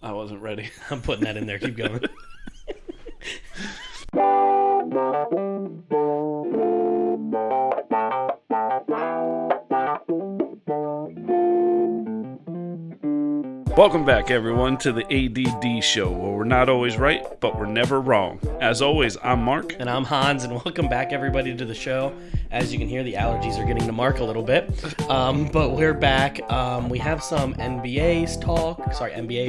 I wasn't ready. I'm putting that in there. Keep going. Welcome back, everyone, to the A.D.D show, where we're not always right, but we're never wrong. As always, I'm Mark. And I'm Hans, and welcome back, everybody, to the show. As you can hear, the allergies are getting to Mark a little bit. But we're back. We have some NBA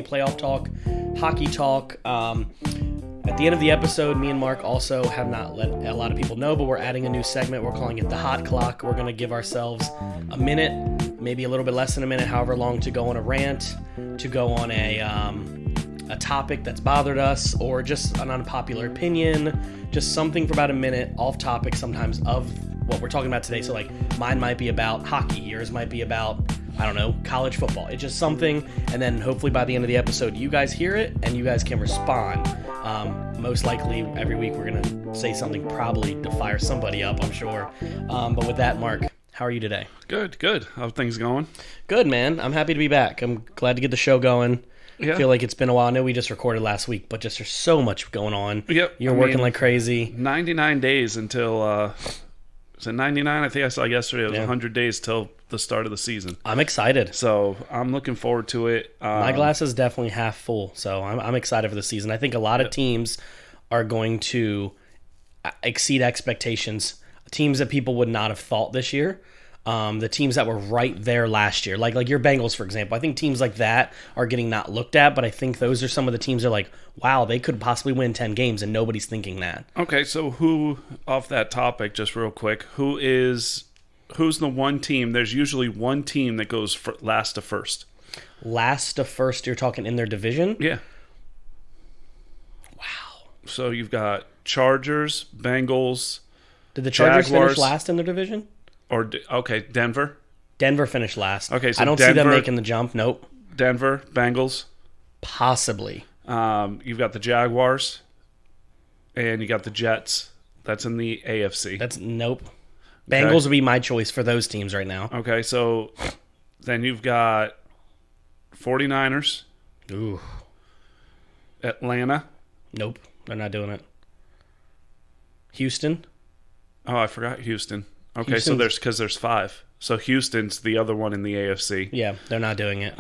playoff talk, hockey talk. At the end of the episode, me and Mark also have not let a lot of people know, but we're adding a new segment. We're calling it the Hot Clock. We're going to give ourselves a minute, maybe a little bit less than a minute, however long, to go on a rant, to go on a topic that's bothered us, or just an unpopular opinion, just something for about a minute off topic sometimes of what we're talking about today. So like mine might be about hockey, yours might be about, I don't know, college football. It's just something, and then hopefully by the end of the episode you guys hear it and you guys can respond. Most likely every week we're going to say something probably to fire somebody up, I'm sure. But with that, Mark, how are you today? Good. How are things going? Good, man. I'm happy to be back. I'm glad to get the show going. Yeah. I feel like it's been a while. I know we just recorded last week, but just there's so much going on. Yep. You're working like crazy. 99 days until, is it 99? I think I saw yesterday. It was 100 days till the start of the season. I'm excited. So I'm looking forward to it. My glass is definitely half full, so I'm excited for the season. I think a lot of teams are going to exceed expectations. Teams that people would not have thought this year. The teams that were right there last year, like your Bengals, for example. I think teams like that are getting not looked at, but I think those are some of the teams that are like, wow, they could possibly win 10 games, and nobody's thinking that. Okay, so who, off that topic, just real quick, who's the one team? There's usually one team that goes last to first. Last to first, you're talking in their division? Yeah. Wow. So you've got Chargers, Bengals. Did the Chargers Jaguars, finish last in their division? Denver. Denver finished last. Okay, so I don't see them making the jump. Nope. Denver, Bengals. Possibly. You've got the Jaguars, and you got the Jets. That's in the AFC. Nope. Bengals would be my choice for those teams right now. Okay, so then you've got 49ers. Ooh. Atlanta. Nope, they're not doing it. Houston. Oh, I forgot Houston. Okay, so there's 5. So Houston's the other one in the AFC. Yeah, they're not doing it.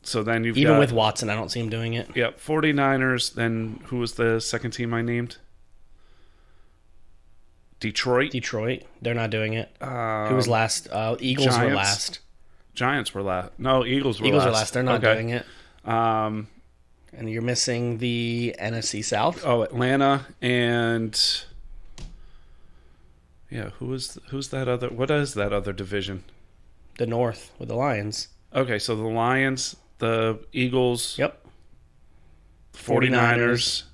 So then you've even got, with Watson, I don't see him doing it. Yeah, 49ers. Then who was the second team I named? Detroit, they're not doing it. Who was last? Eagles Giants. were last. Giants were last. No, Eagles were last. They're not doing it. And you're missing the NFC South. Oh, Atlanta and who's that other? What is that other division? The North with the Lions. Okay, so the Lions, the Eagles. Yep. 49ers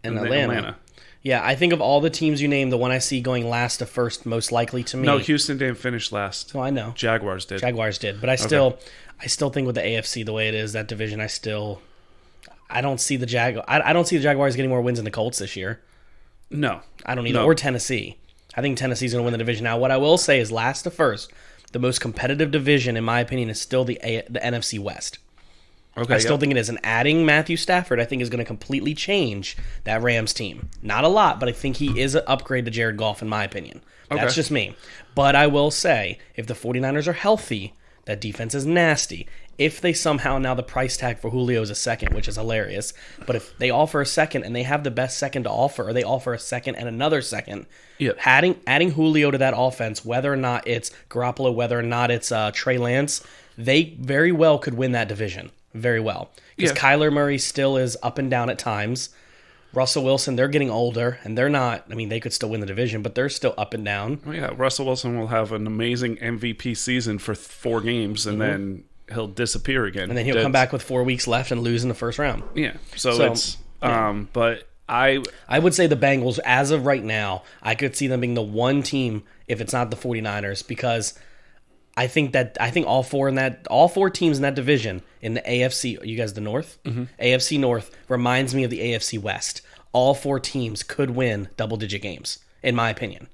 and Atlanta. Yeah, I think of all the teams you named, the one I see going last to first most likely to me. No, Houston didn't finish last. No, I know. Jaguars did. But I still think with the AFC the way it is, that division, I don't see the I don't see the Jaguars getting more wins than the Colts this year. No. I don't either. Or Tennessee. I think Tennessee's going to win the division. Now, what I will say is last to first, the most competitive division, in my opinion, is still the NFC West. Okay, I still think it is. And adding Matthew Stafford, I think, is going to completely change that Rams team. Not a lot, but I think he is an upgrade to Jared Goff, in my opinion. That's just me. But I will say, if the 49ers are healthy, that defense is nasty. If they somehow, now the price tag for Julio is a second, which is hilarious, but if they offer a second and they have the best second to offer, or they offer a second and another second, adding Julio to that offense, whether or not it's Garoppolo, whether or not it's Trey Lance, they very well could win that division. Very well. Because Kyler Murray still is up and down at times. Russell Wilson, they're getting older, and they're not, they could still win the division, but they're still up and down. Oh, yeah, Russell Wilson will have an amazing MVP season for 4 games, and then he'll disappear again. And then he'll come back with 4 weeks left and lose in the first round. Yeah, so it's, but I would say the Bengals, as of right now, I could see them being the one team, if it's not the 49ers, because I think all four teams in that division in the AFC, you guys the North? Mm-hmm. AFC North reminds me of the AFC West. All 4 teams could win double-digit games, in my opinion.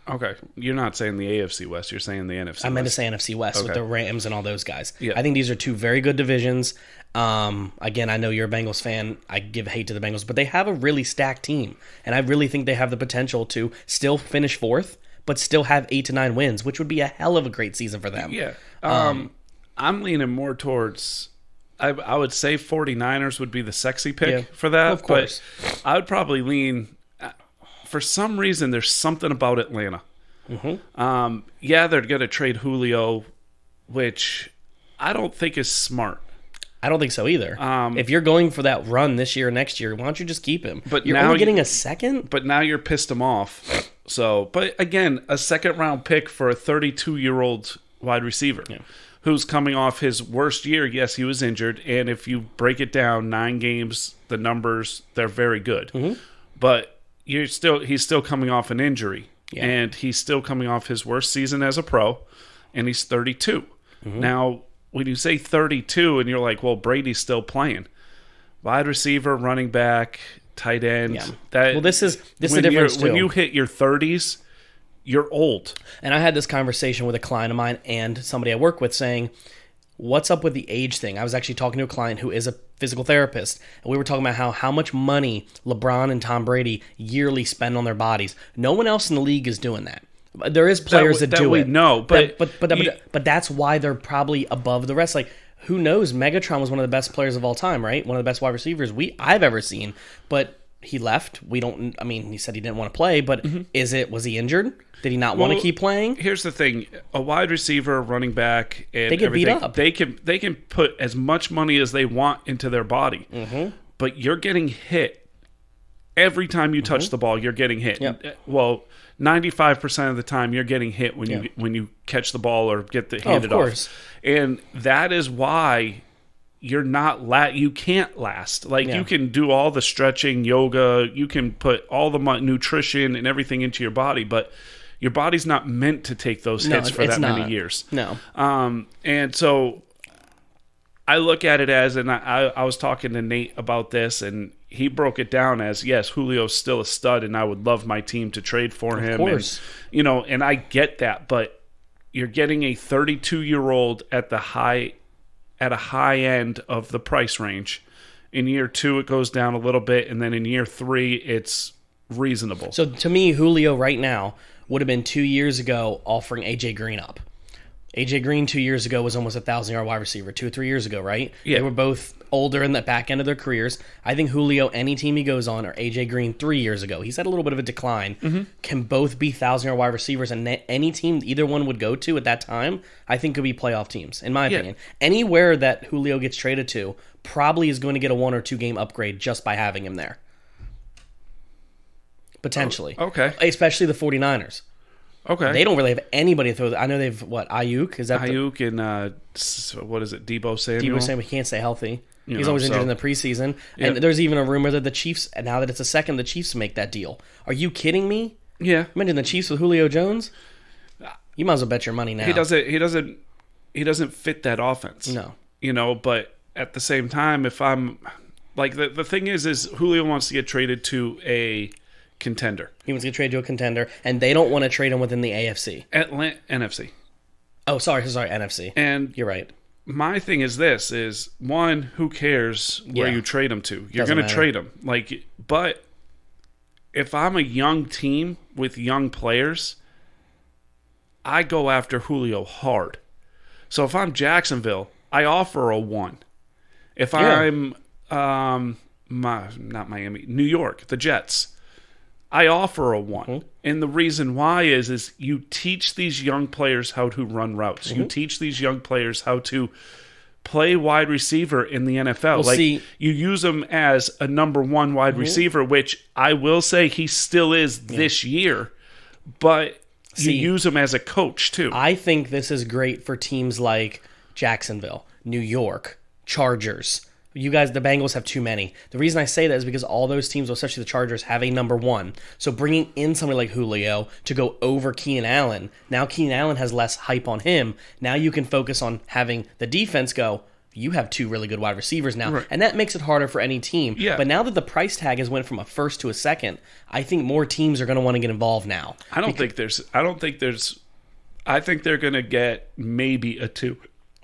Okay, you're not saying the AFC West. You're saying the NFC West. I meant to say NFC West Okay. with the Rams and all those guys. Yeah. I think these are two very good divisions. Again, I know you're a Bengals fan. I give hate to the Bengals, but they have a really stacked team, and I really think they have the potential to still finish fourth, but still have 8 to 9 wins, which would be a hell of a great season for them. Yeah. I'm leaning more towards, I would say 49ers would be the sexy pick for that. Of course. But I would probably lean, for some reason, there's something about Atlanta. Mm-hmm. Yeah, they're going to trade Julio, which I don't think is smart. I don't think so either. If you're going for that run this year or next year, why don't you just keep him? But you're now only getting a second? But now you're pissed him off. So, but again, a second-round pick for a 32-year-old wide receiver who's coming off his worst year. Yes, he was injured, and if you break it down, 9 games, the numbers, they're very good. Mm-hmm. But he's still coming off an injury, and he's still coming off his worst season as a pro, and he's 32. Mm-hmm. Now, when you say 32 and you're like, well, Brady's still playing. Wide receiver, running back, tight end. Yeah. This is the difference too. When you hit your 30s, you're old. And I had this conversation with a client of mine and somebody I work with saying, what's up with the age thing? I was actually talking to a client who is a physical therapist, and we were talking about how much money LeBron and Tom Brady yearly spend on their bodies. No one else in the league is doing that. There is players that do it. No, but that's why they're probably above the rest. Like, who knows? Megatron was one of the best players of all time, right? One of the best wide receivers I've ever seen. But he left. He said he didn't want to play, but was he injured? Did he not want to keep playing? Here's the thing. A wide receiver, running back, and they get beat up. They can put as much money as they want into their body. Mm-hmm. But you're getting hit. Every time you touch the ball, you're getting hit. Yep. Well, 95% of the time you're getting hit when you catch the ball or get handed off. And that is why you're not you can't last. Like you can do all the stretching, yoga, you can put all the nutrition and everything into your body, but your body's not meant to take those hits for that many years. No. And so I look at it as, and I was talking to Nate about this, and he broke it down as, yes, Julio's still a stud, and I would love my team to trade for him. Of course. And, and I get that, but you're getting a 32-year-old at a high end of the price range. In year 2, it goes down a little bit, and then in year 3, it's reasonable. So to me, Julio right now would have been 2 years ago offering A.J. Green up. A.J. Green 2 years ago was almost a 1,000-yard wide receiver, 2 or 3 years ago, right? Yeah. They were both older in the back end of their careers. I think Julio, any team he goes on, or A.J. Green 3 years ago, he's had a little bit of a decline, can both be 1,000-yard wide receivers, and any team either one would go to at that time, I think could be playoff teams, in my opinion. Anywhere that Julio gets traded to probably is going to get a 1 or 2 game upgrade just by having him there. Potentially. Okay. Especially the 49ers. Okay. They don't really have anybody to throw. I know they've, Ayuk? Is that Ayuk and, what is it, Deebo Samuel? Deebo Samuel, he can't stay healthy. He's always injured in the preseason. Yeah. And there's even a rumor that the Chiefs, now that it's a second, the Chiefs make that deal. Are you kidding me? Yeah. Imagine the Chiefs with Julio Jones? You might as well bet your money now. He doesn't fit that offense. No. But at the same time, if I'm, like, the thing is Julio wants to get traded to a contender. He wants to get traded to a contender, and they don't want to trade him within the AFC. NFC. Oh, sorry, NFC. And you're right. My thing is this: one, who cares where you trade him to? You're going to trade him, but if I'm a young team with young players, I go after Julio hard. So if I'm Jacksonville, I offer a 1. If I'm not Miami, New York, the Jets, I offer a 1. And the reason why is you teach these young players how to run routes. You teach these young players how to play wide receiver in the NFL. You use him as a number 1 wide receiver, which I will say he still is this year. But you use him as a coach too. I think this is great for teams like Jacksonville, New York, Chargers. You guys, the Bengals have too many. The reason I say that is because all those teams, especially the Chargers, have a number 1. So bringing in somebody like Julio to go over Keenan Allen, now Keenan Allen has less hype on him. Now you can focus on having the defense go, you have two really good wide receivers now, Right. and that makes it harder for any team. Yeah. But now that the price tag has went from a first to a second, I think more teams are going to want to get involved now. I think they're going to get maybe a 2.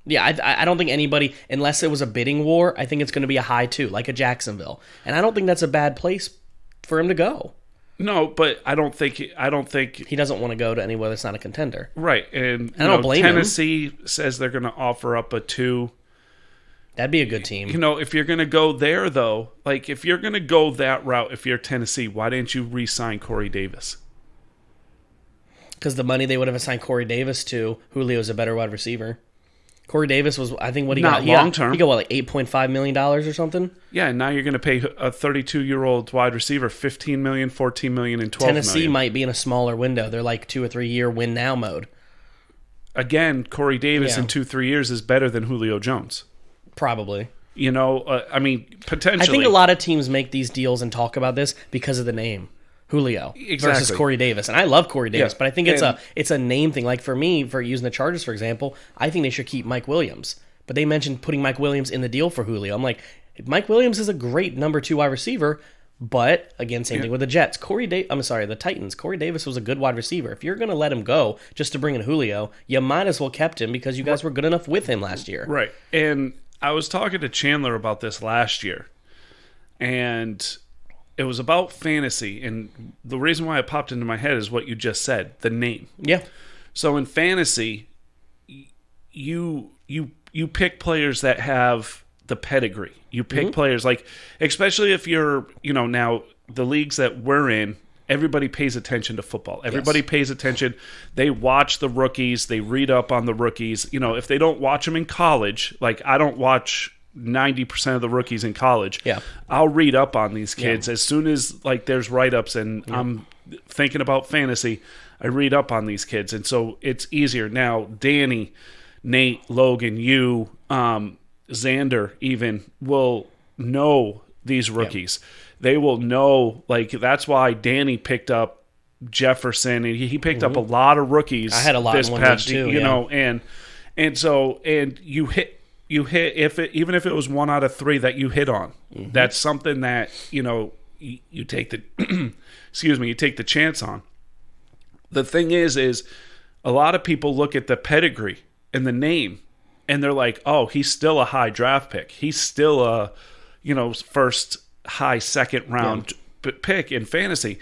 Yeah, I don't think anybody, unless it was a bidding war, I think it's going to be a high 2, like a Jacksonville. And I don't think that's a bad place for him to go. No, but I don't think he doesn't want to go to anywhere that's not a contender. Right, and I don't blame him. Tennessee says they're going to offer up a 2. That'd be a good team. If you're going to go there, though, like if you're going to go that route, if you're Tennessee, why didn't you re-sign Corey Davis? Because the money they would have assigned Corey Davis to, Julio's a better wide receiver. Corey Davis was, I think, what he got. Not long term. He got, what, like $8.5 million or something? Yeah, and now you're going to pay a 32-year-old wide receiver $15 million, $14 million, and $12 Tennessee million. might be in a smaller window. They're like 2 or 3 year win now mode. Again, Corey Davis Yeah. in 2-3 years is better than Julio Jones. Probably. Potentially. I think a lot of teams make these deals and talk about this because of the name. Julio versus Corey Davis. And I love Corey Davis, but I think it's a name thing. Like for me, for using the Chargers, for example, I think they should keep Mike Williams. But they mentioned putting Mike Williams in the deal for Julio. I'm like, Mike Williams is a great number 2 wide receiver, but again, same thing with the Jets. The Titans. Corey Davis was a good wide receiver. If you're going to let him go just to bring in Julio, you might as well kept him because you guys were good enough with him last year. Right. And I was talking to Chandler about this last year, and it was about fantasy, and the reason why it popped into my head is what you just said, the name. Yeah. So in fantasy, you pick players that have the pedigree. You pick players like, especially if you're, now the leagues that we're in, everybody pays attention to football. Everybody pays attention. They watch the rookies. They read up on the rookies. If they don't watch them in college, like I don't watch 90% of the rookies in college. Yeah. I'll read up on these kids as soon as like there's write-ups and I'm thinking about fantasy, I read up on these kids. And so it's easier. Now, Danny, Nate, Logan, you, Xander even will know these rookies. They will know, like that's why Danny picked up Jefferson and he picked up a lot of rookies. I had a lot this in one past league too, you know, and you hit even if it was 1 out of 3 that you hit on, that's something that you take the you take the chance on. The thing is a lot of people look at the pedigree and the name and they're like, oh, he's still a high draft pick, he's still a first high second round pick in fantasy,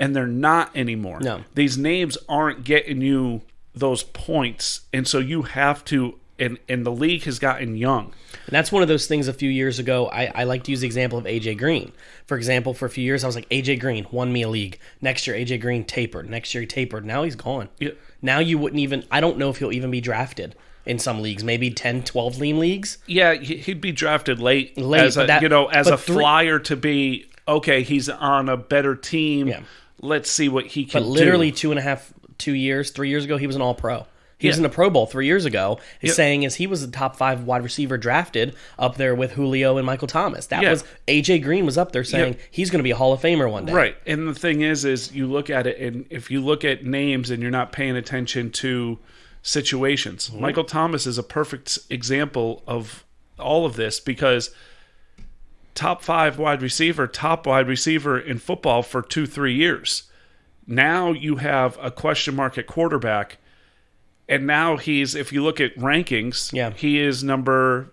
and they're not anymore. No, these names aren't getting you those points, and so you have to. And the league has gotten young. And that's one of those things a few years ago. I like to use the example of A.J. Green. For example, for a few years, I was like, A.J. Green won me a league. Next year, A.J. Green tapered. Next year, he tapered. Now he's gone. Yeah. Now you wouldn't even – I don't know if he'll even be drafted in some leagues. Maybe 10, 12 lean leagues. Yeah, he'd be drafted late as a flyer to be, okay, he's on a better team. Yeah. Let's see what he can do. But literally 3 years ago, he was an all-pro. He was in the Pro Bowl 3 years ago. His saying is he was the top 5 wide receiver drafted up there with Julio and Michael Thomas. That was A.J. Green was up there saying he's going to be a Hall of Famer one day. Right. And the thing is you look at it, and if you look at names and you're not paying attention to situations, Michael Thomas is a perfect example of all of this because top wide receiver in football for 2-3 years. Now you have a question mark at quarterback. And now if you look at rankings, he is number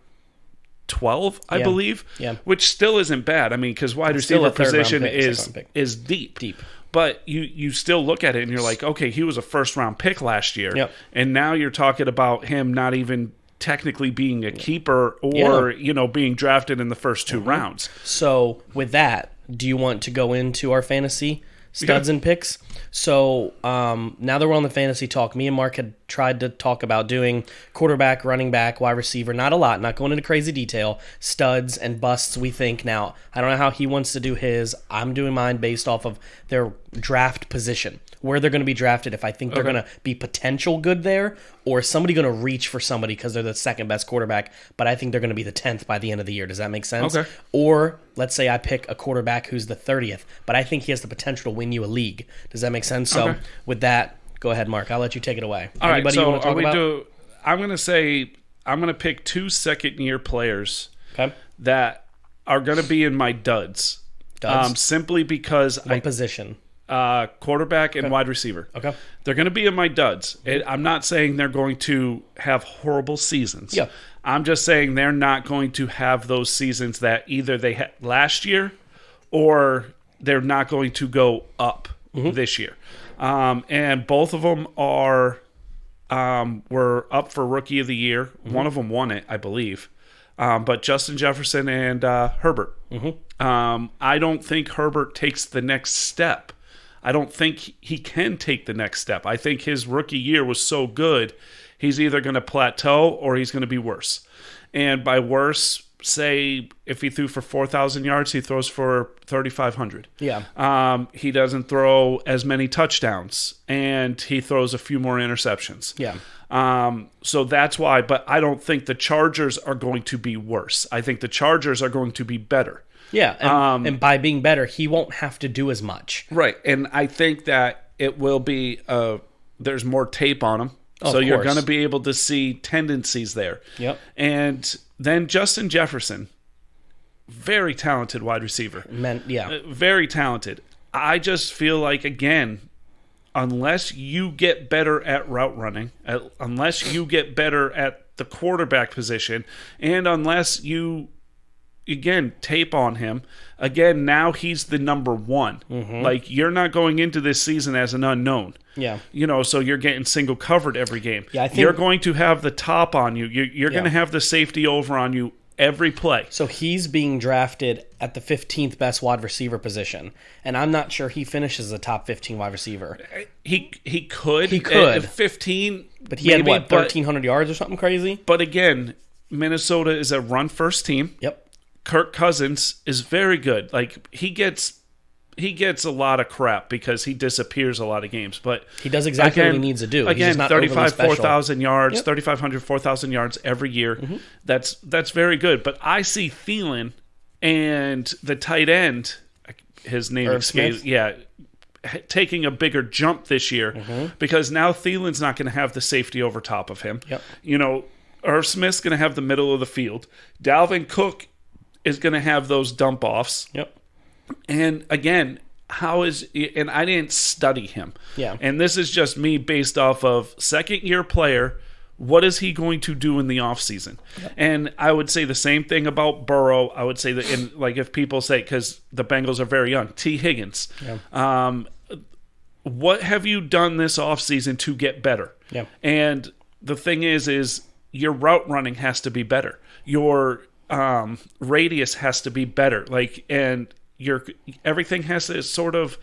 12, I believe, which still isn't bad. I mean, because wide receiver position is deep. But you still look at it and you're like, okay, he was a first-round pick last year. And now you're talking about him not even technically being a keeper or, being drafted in the first 2 rounds. So with that, do you want to go into our fantasy studs and picks? So now that we're on the fantasy talk, me and Mark had tried to talk about doing quarterback, running back, wide receiver, not a lot, not going into crazy detail, studs and busts we think. Now, I don't know how he wants to do his. I'm doing mine based off of their draft position, where they're going to be drafted, if I think they're going to be potential good there, or is somebody going to reach for somebody because they're the second best quarterback, but I think they're going to be the 10th by the end of the year. Does that make sense? Okay. Or let's say I pick a quarterback who's the 30th, but I think he has the potential to win you a league. Does that make sense? So with that, go ahead, Mark. I'll let you take it away. All right, Anybody so you want to talk about? I'm going to say I'm going to pick 2 second-year players that are going to be in my duds. Simply because What position? Quarterback and wide receiver. Okay. They're going to be in my duds. I'm not saying they're going to have horrible seasons. Yeah. I'm just saying they're not going to have those seasons that either they had last year or they're not going to go up this year. And both of them were up for Rookie of the Year. One of them won it, I believe. But Justin Jefferson and Herbert. I don't think Herbert takes the next step. I don't think he can take the next step. I think his rookie year was so good, he's either going to plateau or he's going to be worse. And by worse, say if he threw for 4,000 yards, he throws for 3,500. Yeah. He doesn't throw as many touchdowns, and he throws a few more interceptions. Yeah. So that's why. But I don't think the Chargers are going to be worse. I think the Chargers are going to be better. Yeah, and by being better, he won't have to do as much. Right, and I think that it will be, there's more tape on him, so you're going to be able to see tendencies there. Yep. And then Justin Jefferson, very talented wide receiver. Very talented. I just feel like, again, unless you get better at route running, unless you get better at the quarterback position, and unless you... Again, tape on him. Again, now he's the number one. Like, you're not going into this season as an unknown. Yeah. So you're getting single covered every game. Yeah, I think you're going to have the top on you. You're going to have the safety over on you every play. So he's being drafted at the 15th best wide receiver position, and I'm not sure he finishes a top 15 wide receiver. He could. He could. 15. But he had, 1,300 yards or something crazy? But again, Minnesota is a run-first team. Yep. Kirk Cousins is very good. Like, he gets a lot of crap because he disappears a lot of games, but he does exactly what he needs to do. Again, 4,000 yards, yep. 3,500, 4,000 yards every year. That's very good. But I see Thielen and the tight end, his name escapes, taking a bigger jump this year because now Thielen's not going to have the safety over top of him. Yep. Irv Smith's going to have the middle of the field. Dalvin Cook is going to have those dump offs. Yep. And again, and I didn't study him. Yeah. And this is just me based off of second year player. What is he going to do in the offseason? Yep. And I would say the same thing about Burrow. I would say that if people say, because the Bengals are very young, T. Higgins. Yeah. What have you done this offseason to get better? Yeah. And the thing is your route running has to be better. Your radius has to be better. And everything has to sort of,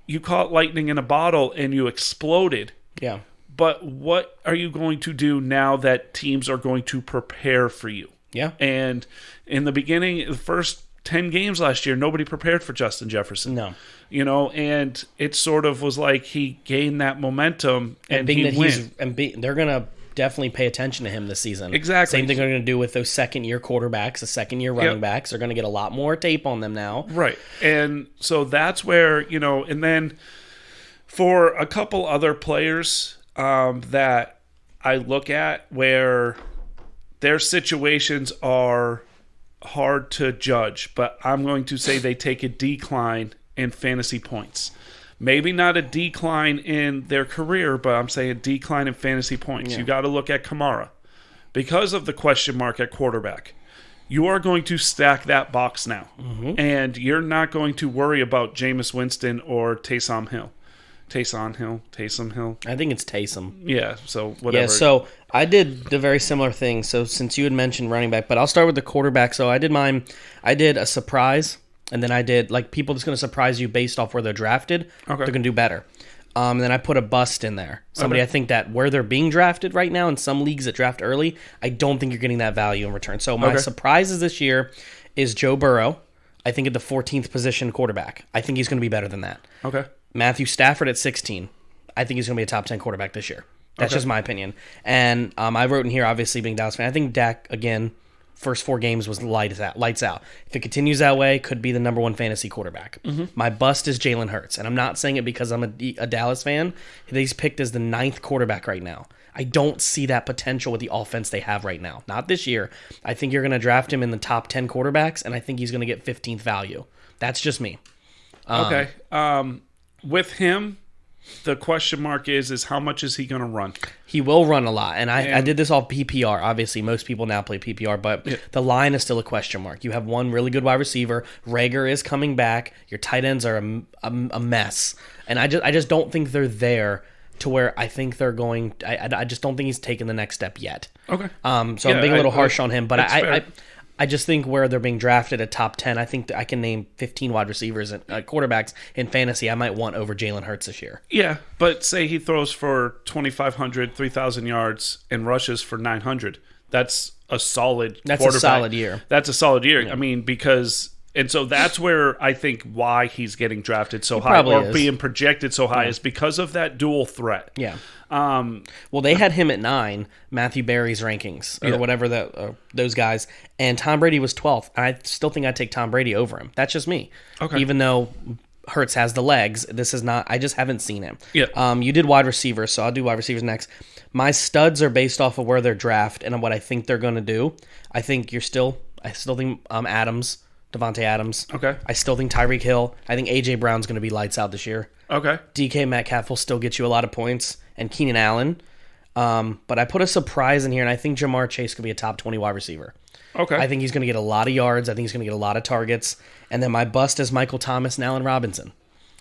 you caught lightning in a bottle and you exploded. Yeah. But what are you going to do now that teams are going to prepare for you? Yeah. And in the beginning, the first 10 games last year, nobody prepared for Justin Jefferson. No. And it sort of was like he gained that momentum and he went. They're going to definitely pay attention to him this season. Exactly. Same thing they're going to do with those second-year quarterbacks, the second-year running backs. They're going to get a lot more tape on them now. Right. And so that's where, and then for a couple other players that I look at where their situations are hard to judge, but I'm going to say they take a decline in fantasy points. Maybe not a decline in their career, but I'm saying a decline in fantasy points. You got to look at Kamara. Because of the question mark at quarterback, you are going to stack that box now. And you're not going to worry about Jameis Winston or Taysom Hill. Taysom Hill. I think it's Taysom. Yeah, so whatever. Yeah, so I did the very similar thing. So since you had mentioned running back, but I'll start with the quarterback. So I did mine. I did a surprise. And then I did, people that's going to surprise you based off where they're drafted. Okay. They're going to do better. And then I put a bust in there. Somebody I think that where they're being drafted right now in some leagues that draft early, I don't think you're getting that value in return. So my surprises this year is Joe Burrow. I think at the 14th position quarterback. I think he's going to be better than that. Okay. Matthew Stafford at 16. I think he's going to be a top 10 quarterback this year. That's just my opinion. And I wrote in here, obviously being a Dallas fan, I think Dak, again, first 4 games was lights out. If it continues that way, could be the number 1 fantasy quarterback. My bust is Jalen Hurts, and I'm not saying it because I'm a Dallas fan. He's picked as the 9th quarterback right now. I don't see that potential with the offense they have right now. Not this year. I think you're going to draft him in the top 10 quarterbacks, and I think he's going to get 15th value. That's just me. Okay. With him, the question mark is how much is he going to run? He will run a lot, and I did this off PPR. Obviously, most people now play PPR, but the line is still a question mark. You have one really good wide receiver. Rager is coming back. Your tight ends are a mess, and I just don't think they're there to where I think they're going. I just don't think he's taken the next step yet. Okay. So I'm being a little harsh on him, but I just think where they're being drafted at top 10, I think I can name 15 wide receivers and quarterbacks in fantasy I might want over Jalen Hurts this year. Yeah, but say he throws for 2,500, 3,000 yards and rushes for 900. That's a solid That's quarterback. a solid year. That's a solid year. Yeah. I mean, because... And so that's where I think why he's getting drafted so high or being projected so high is because of that dual threat. Yeah. Well, they had him at 9, Matthew Berry's rankings, or whatever those guys, and Tom Brady was 12th. I still think I'd take Tom Brady over him. That's just me. Okay. Even though Hurts has the legs, this is not. I just haven't seen him. Yeah. You did wide receivers, so I'll do wide receivers next. My studs are based off of where they're drafted and what I think they're going to do. I still think Adams. Devontae Adams. Okay. I still think Tyreek Hill. I think A.J. Brown's going to be lights out this year. Okay. DK Metcalf will still get you a lot of points. And Keenan Allen. But I put a surprise in here, and I think Jamar Chase could be a top 20 wide receiver. Okay. I think he's going to get a lot of yards. I think he's going to get a lot of targets. And then my bust is Michael Thomas and Allen Robinson.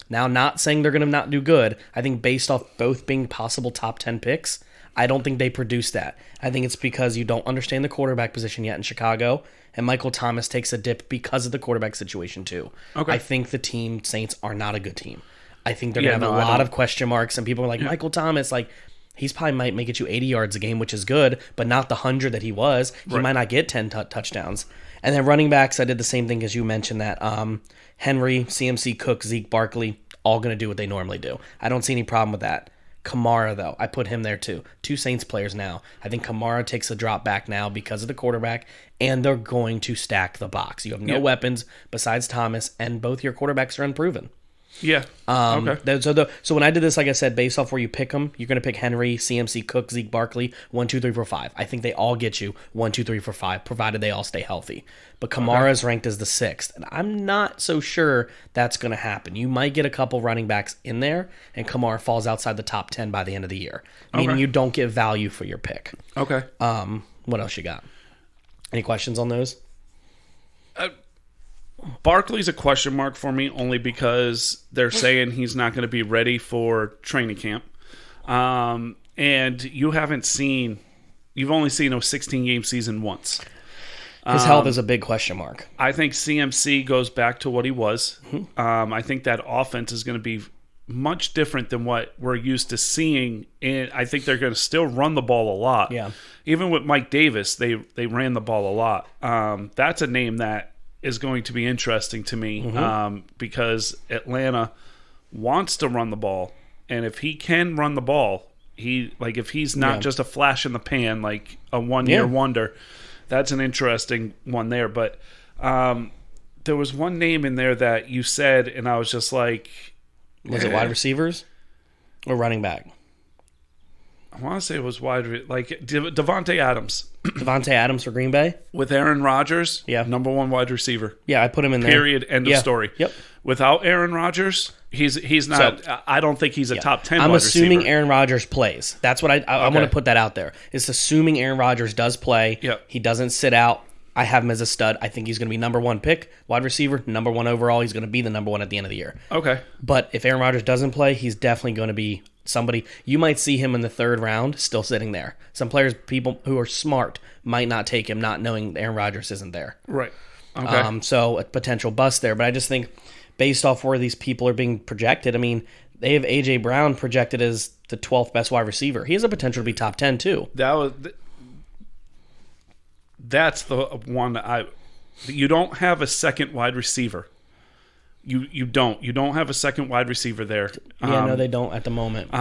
Now, not saying they're going to not do good. I think based off both being possible top 10 picks, I don't think they produce that. I think it's because you don't understand the quarterback position yet in Chicago, and Michael Thomas takes a dip because of the quarterback situation too. Okay. I think the team Saints are not a good team. I think they're going to have a lot of question marks, and people are like, Michael Thomas, like, he's probably might make it you 80 yards a game, which is good, but not the 100 that he was. He might not get 10 touchdowns. And then running backs, I did the same thing as you mentioned that Henry, CMC, Cook, Zeke, Barkley, all going to do what they normally do. I don't see any problem with that. Kamara, though, I put him there too. 2 Saints players now. I think Kamara takes a drop back now because of the quarterback, and they're going to stack the box. You have no weapons besides Thomas, and both your quarterbacks are unproven. Yeah. Okay. So when I did this, like I said, based off where you pick them, you're going to pick Henry, CMC, Cook, Zeke, Barkley, 1, 2, 3, 4, 5. I think they all get you 1, 2, 3, 4, 5, provided they all stay healthy. But Kamara is ranked as the 6th, and I'm not so sure that's going to happen. You might get a couple running backs in there, and Kamara falls outside the top 10 by the end of the year, meaning you don't get value for your pick. Okay. What else you got? Any questions on those? Barkley's a question mark for me only because they're saying he's not going to be ready for training camp. And you've only seen a 16-game season once. His health is a big question mark. I think CMC goes back to what he was. I think that offense is going to be much different than what we're used to seeing. And I think they're going to still run the ball a lot. Yeah. Even with Mike Davis, they ran the ball a lot. That's a name that is going to be interesting to me because Atlanta wants to run the ball, and if he can run the ball, if he's not just a flash in the pan, like a one-year wonder, that's an interesting one there. But there was one name in there that you said, and I was just like, was it wide receivers or running back? I want to say it was Devontae Adams. Devontae Adams for Green Bay? With Aaron Rodgers, number 1 wide receiver. Yeah, I put him in there. Period, end of story. Yep. Without Aaron Rodgers, he's not. So, I don't think he's a top 10 I'm wide assuming receiver. Aaron Rodgers plays. That's what I want to put that out there. It's assuming Aaron Rodgers does play. Yep. He doesn't sit out. I have him as a stud. I think he's going to be number 1 pick, wide receiver, number 1 overall. He's going to be the number 1 at the end of the year. Okay. But if Aaron Rodgers doesn't play, he's definitely going to be somebody. You might see him in the 3rd round still sitting there. Some players, people who are smart, might not take him not knowing Aaron Rodgers isn't there. Right. Okay. So a potential bust there. But I just think based off where these people are being projected, I mean, they have A.J. Brown projected as the 12th best wide receiver. He has a potential to be top 10 too. That's the one you don't have a second wide receiver You don't have a second wide receiver there. Yeah, no, they don't at the moment.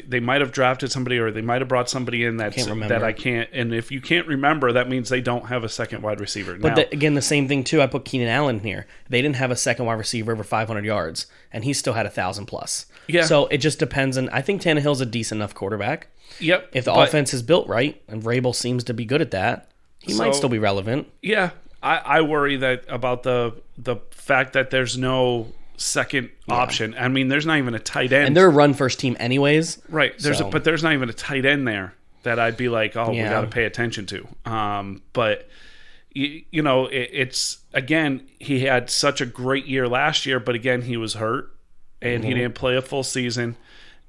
They might have drafted somebody, or they might have brought somebody in that I can't. And if you can't remember, that means they don't have a second wide receiver. But again, the same thing too. I put Keenan Allen here. They didn't have a second wide receiver over 500 yards, and he still had 1,000 plus. Yeah. So it just depends. And I think Tannehill's a decent enough quarterback. Yep. If the offense is built right, and Vrabel seems to be good at that, he might still be relevant. Yeah. I worry about the fact that there's no second option. I mean, there's not even a tight end. And they're a run-first team anyways. Right. But there's not even a tight end there that I'd be like, we got to pay attention to. But, it's, again, he had such a great year last year, but again, he was hurt, and he didn't play a full season.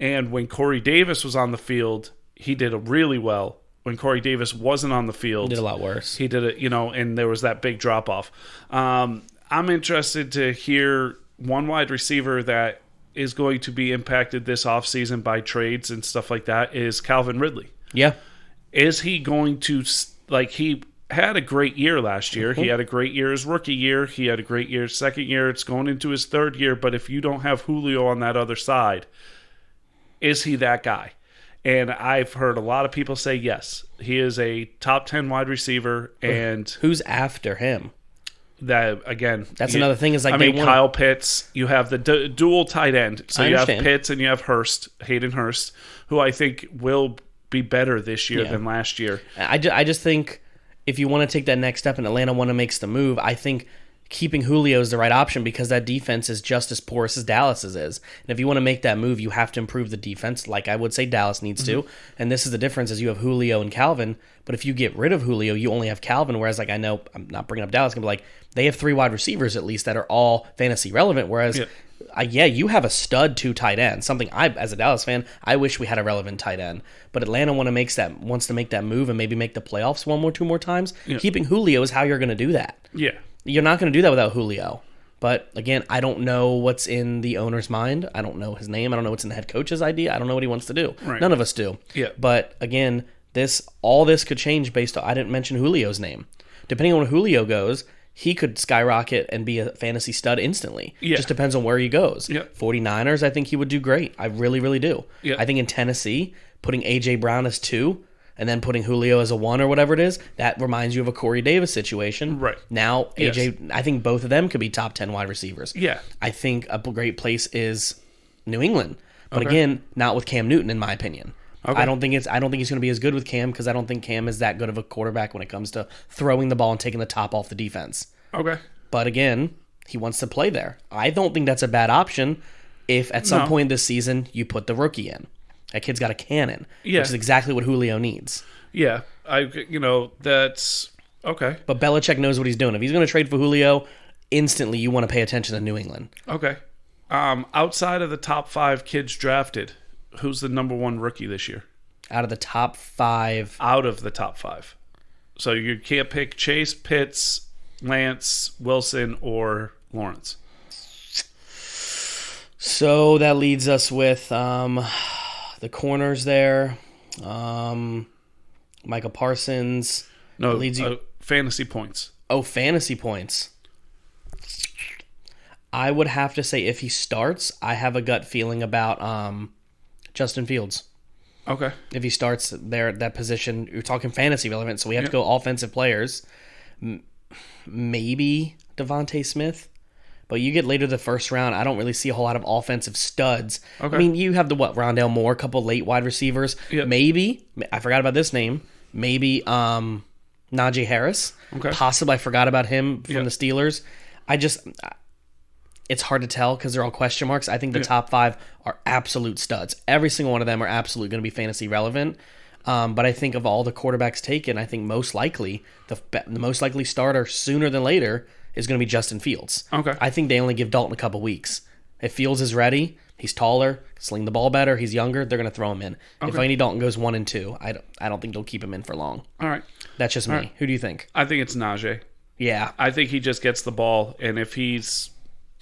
And when Corey Davis was on the field, he did really well. When Corey Davis wasn't on the field, he did a lot worse. He did it, and there was that big drop off. I'm interested to hear one wide receiver that is going to be impacted this offseason by trades and stuff like that is Calvin Ridley. Yeah. Is he going to, he had a great year last year. He had a great year his rookie year. He had a great year his second year. It's going into his third year. But if you don't have Julio on that other side, is he that guy? And I've heard a lot of people say yes. He is a top 10 wide receiver. And who's after him? That again, that's another thing. Is Kyle Pitts. You have the dual tight end. So you have Pitts and you have Hayden Hurst, who I think will be better this year than last year. I just think if you want to take that next step and Atlanta want to make the move, I think keeping Julio is the right option because that defense is just as porous as Dallas's is. And if you want to make that move, you have to improve the defense, like I would say Dallas needs to. And this is the difference: is you have Julio and Calvin, but if you get rid of Julio, you only have Calvin. Whereas, I know I'm not bringing up Dallas, but they have 3 wide receivers at least that are all fantasy relevant. Whereas, you have a stud 2 tight end. Something as a Dallas fan, I wish we had a relevant tight end. But Atlanta wants to make that move and maybe make the playoffs 2 more times. Keeping Julio is how you're going to do that. Yeah. You're not going to do that without Julio. But again, I don't know what's in the owner's mind. I don't know his name. I don't know what's in the head coach's idea. I don't know what he wants to do. Right. None of us do. Yeah. But again, all this could change based on, I didn't mention Julio's name. Depending on where Julio goes, he could skyrocket and be a fantasy stud instantly. Yeah. Just depends on where he goes. Yeah. 49ers, I think he would do great. I really, really do. Yeah. I think in Tennessee, putting A.J. Brown as 2 and then putting Julio as a 1 or whatever it is, that reminds you of a Corey Davis situation. Right. Now, A.J., I think both of them could be top 10 wide receivers. Yeah. I think a great place is New England. But again, not with Cam Newton, in my opinion. Okay. I don't think he's going to be as good with Cam because I don't think Cam is that good of a quarterback when it comes to throwing the ball and taking the top off the defense. Okay. But again, he wants to play there. I don't think that's a bad option if at some point this season you put the rookie in. That kid's got a cannon, which is exactly what Julio needs. Yeah, that's okay. But Belichick knows what he's doing. If he's going to trade for Julio, instantly you want to pay attention to New England. Okay. Outside of the top 5 kids drafted, who's the number 1 rookie this year? Out of the top 5. Out of the top 5. So you can't pick Chase, Pitts, Lance, Wilson, or Lawrence. So that leads us with the corners there. Micah Parsons. No, leads you fantasy points. Oh, fantasy points. I would have to say if he starts, I have a gut feeling about Justin Fields. Okay. If he starts there at that position, you're talking fantasy relevant, so we have to go offensive players. Maybe Devontae Smith. But you get later the first round, I don't really see a whole lot of offensive studs. Okay. I mean, you have Rondale Moore, a couple late wide receivers. Yep. Maybe, I forgot about this name, maybe Najee Harris. Okay. Possibly, I forgot about him from the Steelers. It's hard to tell because they're all question marks. I think the top 5 are absolute studs. Every single one of them are absolutely going to be fantasy relevant. But I think of all the quarterbacks taken, I think most likely, the most likely starter sooner than later is going to be Justin Fields. Okay. I think they only give Dalton a couple weeks. If Fields is ready, he's taller, sling the ball better, he's younger, they're going to throw him in. Okay. If Andy Dalton goes 1 and 2, I don't think they'll keep him in for long. All right. That's just me. Right. Who do you think? I think it's Najee. Yeah. I think he just gets the ball, and if he's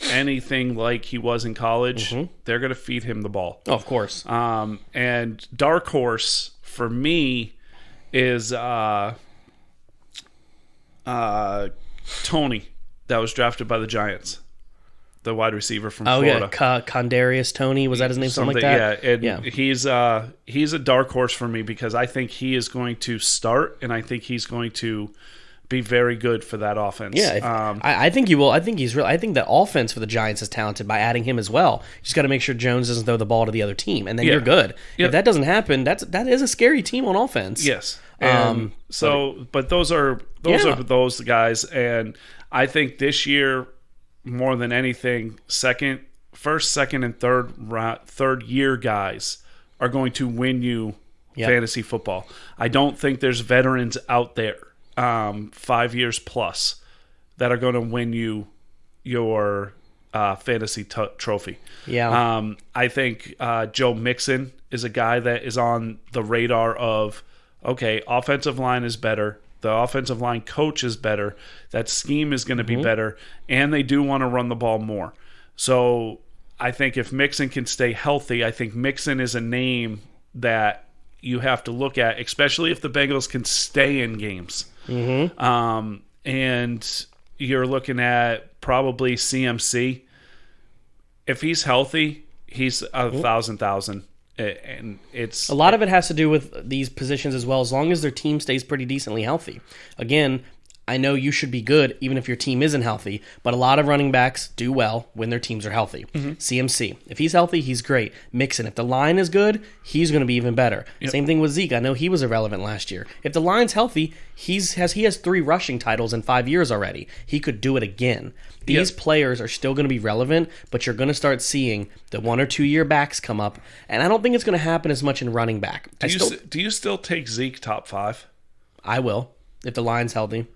anything like he was in college, they're going to feed him the ball. Oh, of course. And dark horse for me is Tony, that was drafted by the Giants. the wide receiver from Florida. Yeah, Condarius Toney, was that his name? Something like that? Yeah, and he's a dark horse for me because I think he is going to start, and I think he's going to be very good for that offense. Yeah, I think he will. I think he's real. I think the offense for the Giants is talented by adding him as well. You just got to make sure Jones doesn't throw the ball to the other team, and then you're good. Yep. If that doesn't happen, that is a scary team on offense. Yes. But those are those guys, and I think this year more than anything, first, second, and third year guys are going to win you fantasy football. I don't think there's veterans out there. 5 years plus that are going to win you your fantasy trophy. Yeah. I think Joe Mixon is a guy that is on the radar of, okay, offensive line is better. The offensive line coach is better. That scheme is going to be better. And they do want to run the ball more. So I think if Mixon can stay healthy, I think Mixon is a name that you have to look at, especially if the Bengals can stay in games. And you're looking at probably CMC. If he's healthy, he's 1,000. And it's a lot of it has to do with these positions as well, as long as their team stays pretty decently healthy. Again, I know you should be good even if your team isn't healthy, but a lot of running backs do well when their teams are healthy. CMC, if he's healthy, he's great. Mixon, if the line is good, he's going to be even better. Yep. Same thing with Zeke. I know he was irrelevant last year. If the line's healthy, he has 3 rushing titles in 5 years already. He could do it again. These players are still going to be relevant, but you're going to start seeing the 1 or 2 year backs come up, and I don't think it's going to happen as much in running back. Do you still take Zeke top 5? I will, if the line's healthy.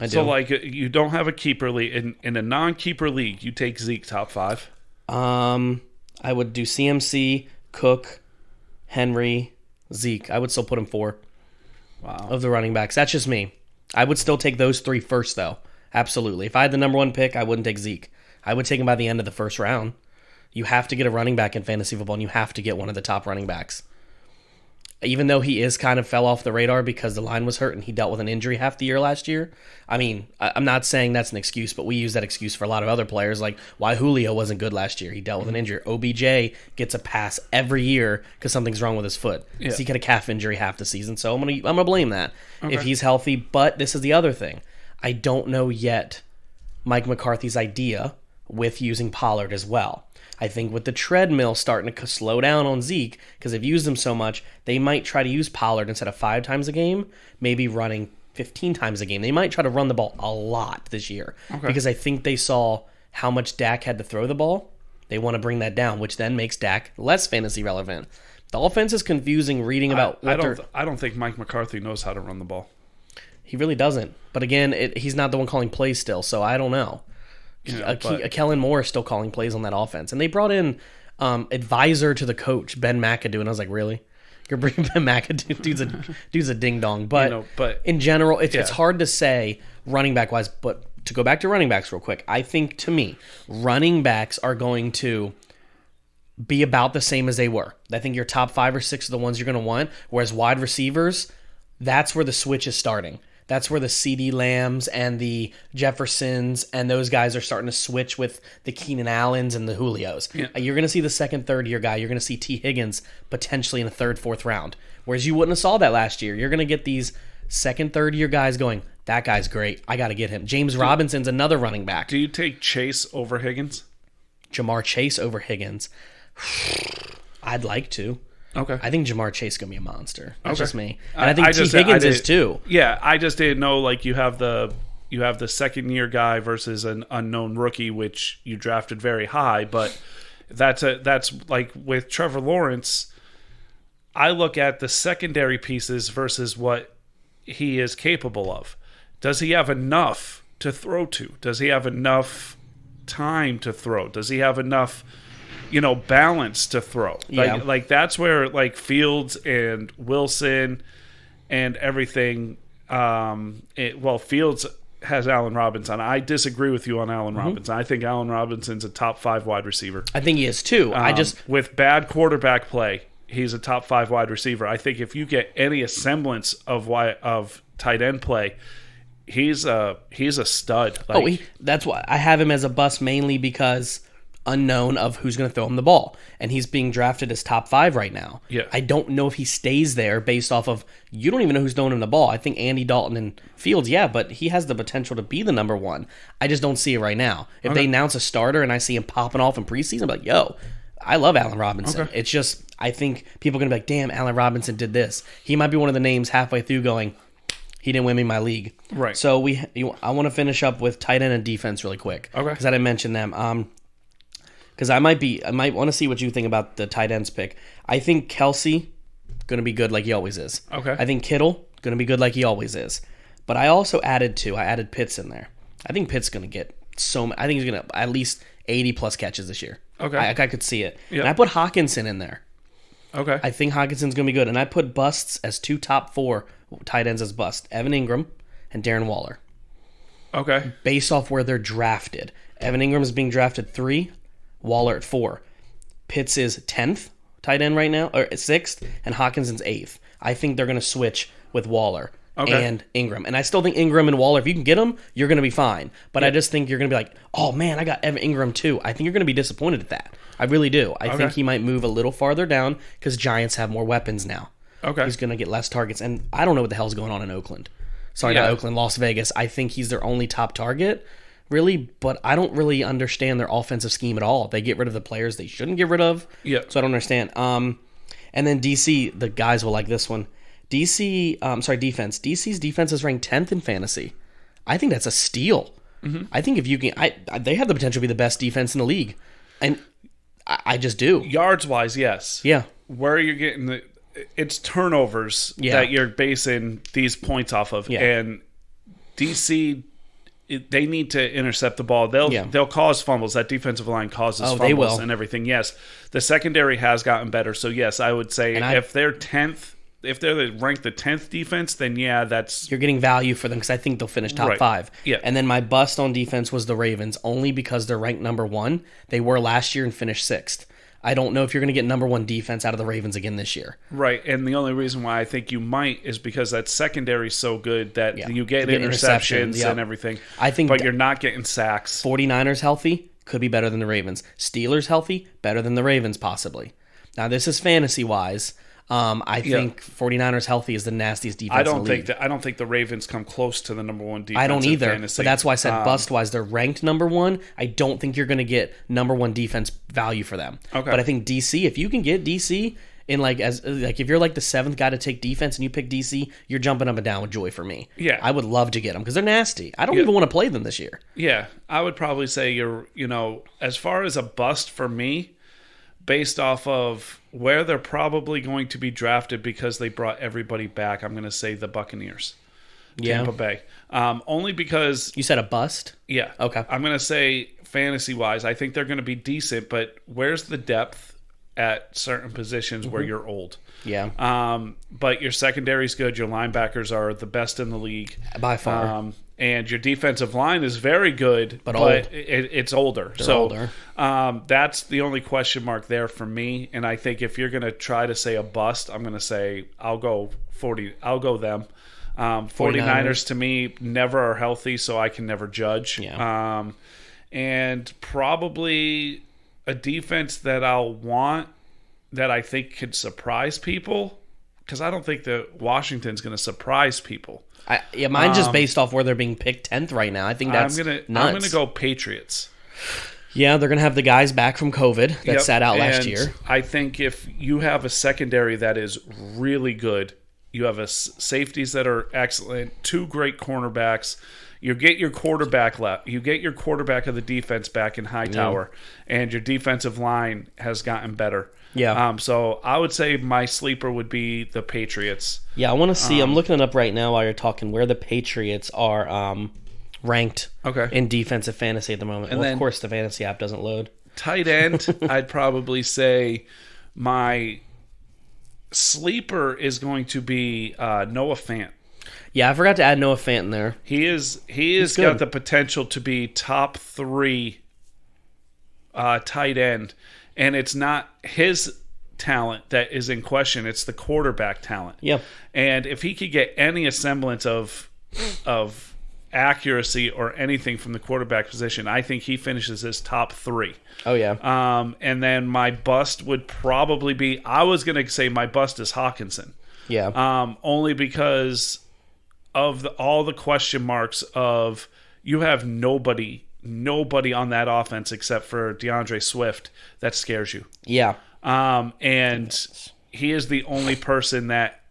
So, like, you don't have a keeper league. In a non-keeper league, you take Zeke top 5? I would do CMC, Cook, Henry, Zeke. I would still put him 4. Wow. Of the running backs. That's just me. I would still take those 3 first, though. Absolutely. If I had the number 1 pick, I wouldn't take Zeke. I would take him by the end of the first round. You have to get a running back in fantasy football, and you have to get one of the top running backs. Even though he kind of fell off the radar because the line was hurt and he dealt with an injury half the year last year. I mean, I'm not saying that's an excuse, but we use that excuse for a lot of other players, like why Julio wasn't good last year. He dealt with an injury. OBJ gets a pass every year because something's wrong with his foot. Yeah. He had a calf injury half the season, so I'm gonna blame that if he's healthy. But this is the other thing. I don't know yet Mike McCarthy's idea with using Pollard as well. I think with the treadmill starting to slow down on Zeke, because they've used him so much, they might try to use Pollard instead of 5 times a game, maybe running 15 times a game. They might try to run the ball a lot this year because I think they saw how much Dak had to throw the ball. They want to bring that down, which then makes Dak less fantasy relevant. The offense is confusing reading about I don't think Mike McCarthy knows how to run the ball. He really doesn't. But again, he's not the one calling plays still, so I don't know. Kellen Moore is still calling plays on that offense. And they brought in advisor to the coach, Ben McAdoo, and I was like, really? You're bringing Ben McAdoo? Dude's a ding-dong. But in general, it's hard to say running back-wise. But to go back to running backs real quick, I think, to me, running backs are going to be about the same as they were. I think your top 5 or 6 are the ones you're going to want, whereas wide receivers, that's where the switch is starting. That's where the CeeDee Lambs and the Jeffersons and those guys are starting to switch with the Keenan Allens and the Julios. Yeah. You're going to see the second, third year guy. You're going to see T. Higgins potentially in the 3rd, 4th round. Whereas you wouldn't have saw that last year. You're going to get these second, third year guys going, that guy's great. I got to get him. James Robinson's another running back. Do you take Chase over Higgins? Jamar Chase over Higgins? I'd like to. Okay. I think Jamar Chase is going to be a monster. That's just me. And I think T. Higgins is too. Yeah, I just didn't know, like, you have the second year guy versus an unknown rookie, which you drafted very high, but that's like with Trevor Lawrence, I look at the secondary pieces versus what he is capable of. Does he have enough to throw to? Does he have enough time to throw? Does he have enough balance to throw? Like that's where, like, Fields and Wilson and everything. Fields has Allen Robinson. I disagree with you on Allen Robinson. I think Allen Robinson's a top 5 wide receiver. I think he is too. With bad quarterback play, he's a top 5 wide receiver. I think if you get any semblance of tight end play, he's a stud. That's why I have him as a bust, mainly because unknown of who's going to throw him the ball, and he's being drafted as top 5 right now. Yeah, I don't know if he stays there based off of you don't even know who's throwing him the ball. I think Andy Dalton and Fields, but he has the potential to be the number 1. I just don't see it right now. If they announce a starter and I see him popping off in preseason, I'm like, yo, I love Allen Robinson. It's just I think people are going to be like, damn, Allen Robinson did this. He might be one of the names halfway through going, he didn't win me my league. Right. So I want to finish up with tight end and defense really quick. Okay. Because I didn't mention them. Because I might want to see what you think about the tight ends pick. I think Kelsey going to be good like he always is. Okay. I think Kittle going to be good like he always is. But I also added Pitts in there. I think Pitts going to get I think he's going to at least 80 plus catches this year. Okay. I could see it. Yep. And I put Hawkinson in there. Okay. I think Hawkinson's going to be good. And I put busts as 2 top 4 tight ends as bust. Evan Ingram and Darren Waller. Okay. Based off where they're drafted. Evan Ingram is being drafted 3, Waller at 4. Pitts is 10th tight end right now, or 6th, and Hawkinson's 8th. I think they're going to switch with Waller and Ingram. And I still think Ingram and Waller, if you can get them, you're going to be fine. But I just think you're going to be like, oh man, I got Evan Ingram too. I think you're going to be disappointed at that. I really do. I think he might move a little farther down because Giants have more weapons now. Okay. He's going to get less targets. And I don't know what the hell's going on in Oakland. Sorry, not Oakland, Las Vegas. I think he's their only top target, really, but I don't really understand their offensive scheme at all. They get rid of the players they shouldn't get rid of. Yeah. So I don't understand. And then DC, the guys will like this one. Defense. DC's defense is ranked 10th in fantasy. I think that's a steal. Mm-hmm. I think if you can, they have the potential to be the best defense in the league. And I just do. Yards wise, yes. Yeah. Where you're getting it's turnovers that you're basing these points off of. Yeah. And DC, they need to intercept the ball. They'll cause fumbles. That defensive line causes fumbles and everything. Yes. The secondary has gotten better. So, yes, I would say if they're 10th, if they're ranked the 10th defense, then that's... You're getting value for them because I think they'll finish top 5. Yeah. And then my bust on defense was the Ravens, only because they're ranked number 1. They were last year and finished 6th. I don't know if you're going to get number 1 defense out of the Ravens again this year. Right, and the only reason why I think you might is because that secondary is so good that you get interceptions and everything. But you're not getting sacks. 49ers healthy, could be better than the Ravens. Steelers healthy, better than the Ravens possibly. Now this is fantasy-wise. I think 49ers healthy is the nastiest defense in the league. I don't think the Ravens come close to the number 1 defense. I don't either. Fantasy. But that's why I said bust-wise, they're ranked number 1. I don't think you're going to get number 1 defense value for them. Okay. But I think DC, if you can get DC in if you're like the 7th guy to take defense and you pick DC, you're jumping up and down with joy for me. Yeah. I would love to get them because they're nasty. I don't even want to play them this year. Yeah. I would probably say as far as a bust for me, based off of where they're probably going to be drafted because they brought everybody back, I'm going to say the Buccaneers. Tampa Bay. Only because... You said a bust? Yeah. Okay. I'm going to say fantasy-wise, I think they're going to be decent, but where's the depth at certain positions where you're old? Yeah. But your secondary's good. Your linebackers are the best in the league. By far. And your defensive line is very good, but old. It's older. They're older. That's the only question mark there for me. And I think if you're going to try to say a bust, I'm going to say I'll go them. 49ers to me never are healthy, so I can never judge. Yeah. And probably a defense that I'll want that I think could surprise people, because I don't think that Washington's going to surprise people. Mine's just based off where they're being picked 10th right now. I think that's nuts. I'm going to go Patriots. Yeah, they're going to have the guys back from COVID that sat out last year. I think if you have a secondary that is really good, you have safeties that are excellent, 2 great cornerbacks. You get your quarterback left. You get your quarterback of the defense back in Hightower, and your defensive line has gotten better. Yeah. So I would say my sleeper would be the Patriots. Yeah, I want to see. I'm looking it up right now while you're talking where the Patriots are ranked in defensive fantasy at the moment. And then, of course, the fantasy app doesn't load. Tight end, I'd probably say my sleeper is going to be Noah Fant. Yeah, I forgot to add Noah Fant in there. He is got the potential to be top 3 tight end, and it's not his talent that is in question; it's the quarterback talent. Yeah, and if he could get any semblance of accuracy or anything from the quarterback position, I think he finishes as top 3. Oh, yeah. And then my bust would probably be, I was going to say my bust is Hawkinson. Yeah. Only because of all the question marks of you have nobody on that offense except for DeAndre Swift that scares you. Yeah. And he is the only person that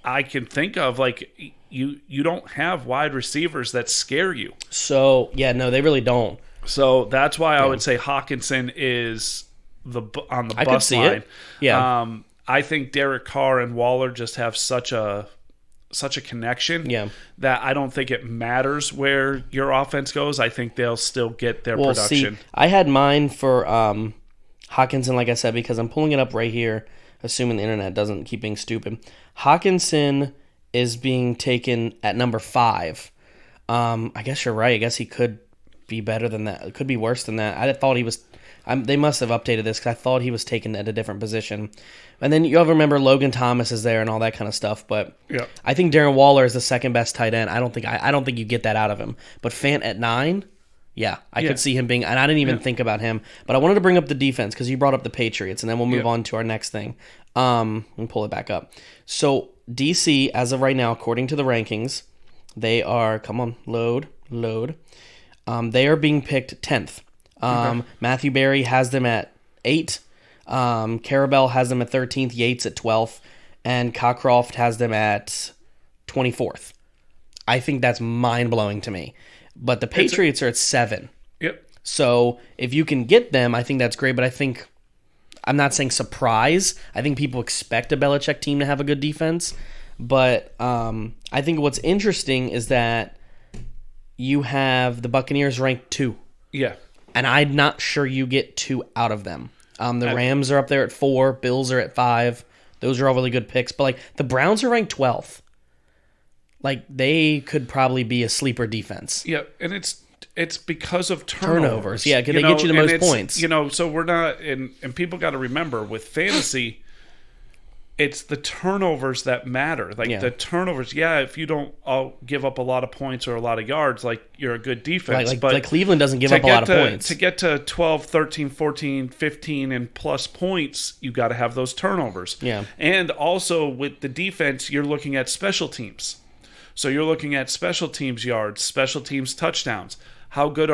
I can think of. Like, you don't have wide receivers that scare you. So, yeah, no, they really don't. So that's why I would say Hawkinson is on the bus line. It. Yeah. I think Derek Carr and Waller just have such a connection that I don't think it matters where your offense goes. I think they'll still get their production. See, I had mine for Hawkinson, like I said, because I'm pulling it up right here, assuming the internet doesn't keep being stupid. Hawkinson is being taken at number 5. I guess you're right. I guess he could be better than that. It could be worse than that. I thought he was... they must have updated this because I thought he was taken at a different position. And then you have to remember Logan Thomas is there and all that kind of stuff. But I think Darren Waller is the second best tight end. I don't think you get that out of him. But Fant at 9, I could see him being. And I didn't even think about him. But I wanted to bring up the defense because you brought up the Patriots, and then we'll move on to our next thing. And pull it back up. So DC, as of right now, according to the rankings, they are load. They are being picked 10th. Matthew Berry has them at 8. Carabell has them at 13th. Yates at 12th. And Cockcroft has them at 24th. I think that's mind-blowing to me. But the Patriots are at 7. Yep. So if you can get them, I think that's great. But I'm not saying surprise. I think people expect a Belichick team to have a good defense. But I think what's interesting is that you have the Buccaneers ranked 2. Yeah. And I'm not sure you get 2 out of them. The Rams are up there at 4. Bills are at 5. Those are all really good picks. But the Browns are ranked 12th. They could probably be a sleeper defense. Yeah, and it's because of turnovers. Yeah, because they get you the most points. So we're not... And people got to remember, with fantasy... It's the turnovers that matter. The turnovers, if you don't give up a lot of points or a lot of yards, you're a good defense. But Cleveland doesn't give up a lot of points. To get to 12, 13, 14, 15, and plus points, you got to have those turnovers. Yeah. And also with the defense, you're looking at special teams. So you're looking at special teams yards, special teams touchdowns. How good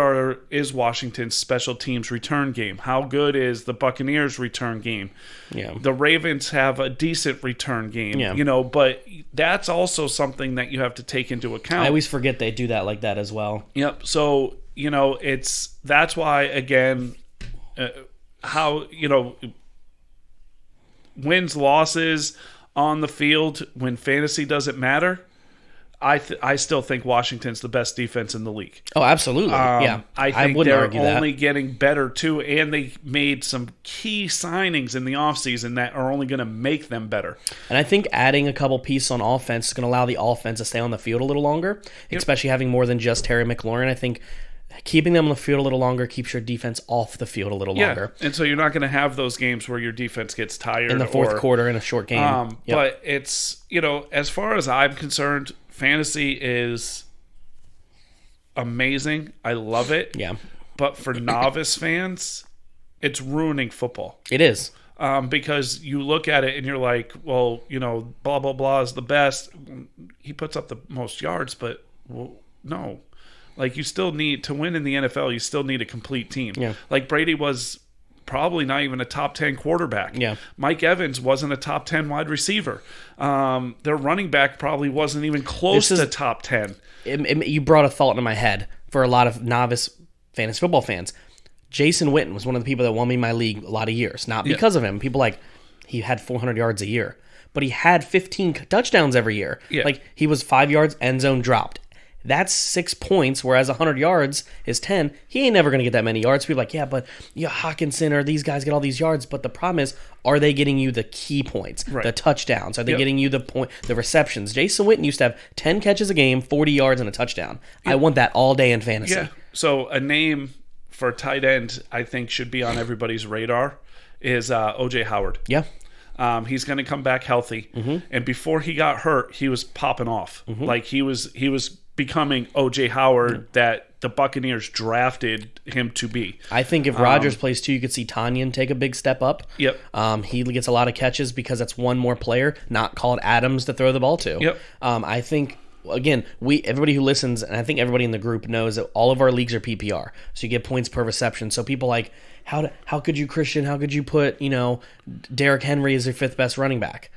is Washington's special teams return game? How good is the Buccaneers' return game? Yeah. The Ravens have a decent return game, but that's also something that you have to take into account. I always forget they do that like that as well. Yep. So, that's why, again, wins, losses on the field when fantasy doesn't matter. I still think Washington's the best defense in the league. Oh, absolutely. I think they're only getting better, too, and they made some key signings in the offseason that are only going to make them better. And I think adding a couple pieces on offense is going to allow the offense to stay on the field a little longer, especially having more than just Terry McLaurin. I think keeping them on the field a little longer keeps your defense off the field a little longer. And so you're not going to have those games where your defense gets tired. In the fourth quarter in a short game. But it's, as far as I'm concerned, fantasy is amazing. I love it. Yeah. But for novice fans, it's ruining football. It is. Because you look at it and you're like, well, blah, blah, blah is the best. He puts up the most yards, but no. You still need to win in the NFL. You still need a complete team. Yeah. Brady was probably not even a top 10 quarterback. Yeah. Mike Evans wasn't a top 10 wide receiver. Their running back probably wasn't even close to top 10. You brought a thought into my head for a lot of novice fantasy football fans. Jason Witten was one of the people that won me my league a lot of years. Not because of him. People he had 400 yards a year. But he had 15 touchdowns every year. Yeah. He was 5 yards, end zone dropped. That's 6 points, whereas 100 yards is 10. He ain't never going to get that many yards. People are like, but Hawkinson or these guys get all these yards. But the problem is, are they getting you the key points, the touchdowns? Are they getting you the receptions? Jason Witten used to have 10 catches a game, 40 yards, and a touchdown. I want that all day in fantasy. Yeah. So a name for a tight end I think should be on everybody's radar is O.J. Howard. Yeah. He's going to come back healthy. Mm-hmm. And before he got hurt, he was popping off. Mm-hmm. He was becoming O.J. Howard that the Buccaneers drafted him to be. I think if Rodgers plays too, you could see Tanyan take a big step up. Yep. He gets a lot of catches because that's one more player, not called Adams, to throw the ball to. Yep. I think, again, everybody who listens, and I think everybody in the group knows that all of our leagues are PPR. So you get points per reception. So people like, how could you, Christian, how could you put, Derrick Henry as your 5th best running back?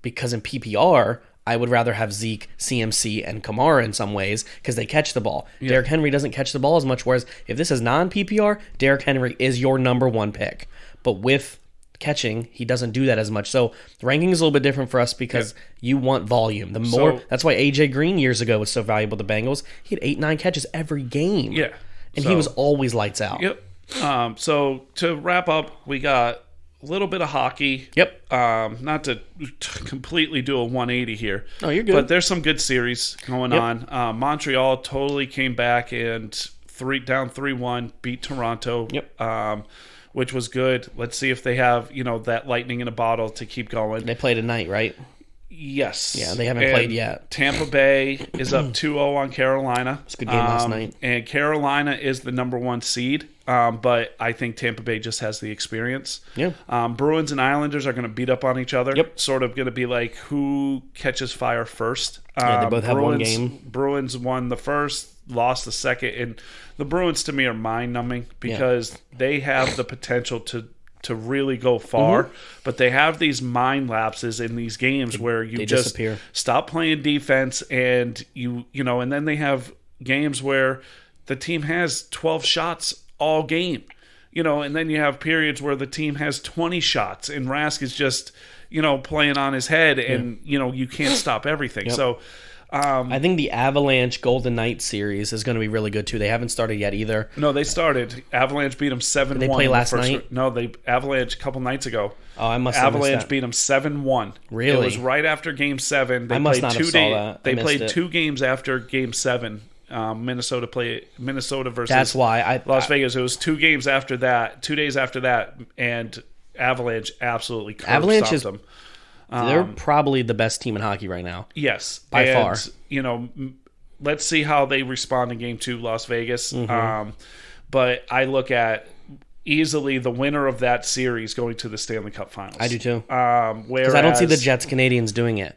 Because in PPR, I would rather have Zeke, CMC, and Kamara in some ways because they catch the ball. Yeah. Derrick Henry doesn't catch the ball as much, whereas if this is non-PPR, Derrick Henry is your number 1 pick. But with catching, he doesn't do that as much. So the ranking is a little bit different for us because you want volume. That's why AJ Green years ago was so valuable to Bengals. He had 8-9 catches every game. Yeah. And he was always lights out. Yep. So to wrap up, we got a little bit of hockey. Yep. Not to completely do a 180 here. Oh, you're good. But there's some good series going on. Montreal totally came back and down 3-1, beat Toronto. Yep. Which was good. Let's see if they have, that lightning in a bottle to keep going. They play tonight, right? Yes. Yeah, they haven't played yet. Tampa Bay is up 2-0 on Carolina. It's a good game last night. And Carolina is the number 1 seed. But I think Tampa Bay just has the experience. Yeah. Bruins and Islanders are going to beat up on each other. Yep. Sort of going to be like who catches fire first. Yeah, they both have one game. Bruins won the first, lost the second. And the Bruins, to me, are mind-numbing because they have the potential to really go far, but they have these mind lapses in these games where you just disappear. Stop playing defense and and then they have games where the team has 12 shots all game, and then you have periods where the team has 20 shots and Rask is just, playing on his head and, you can't stop everything. Yep. So, I think the Avalanche Golden Knights series is going to be really good too. They haven't started yet either. No, they started. Avalanche beat them 7-1. Did they play last night? No, Avalanche a couple nights ago. Oh, I must have Avalanche missed that. beat them 7-1. Really? It was right after Game 7. They I must not have saw that. They played 2 games after Game 7. Minnesota versus That's why Las Vegas. It was 2 games after that, 2 days after that, and Avalanche absolutely stopped them. They're probably the best team in hockey right now. Yes, by far. Let's see how they respond in Game 2, Las Vegas. But I look at easily the winner of that series going to the Stanley Cup Finals. I do too. Because I don't see the Jets Canadians doing it.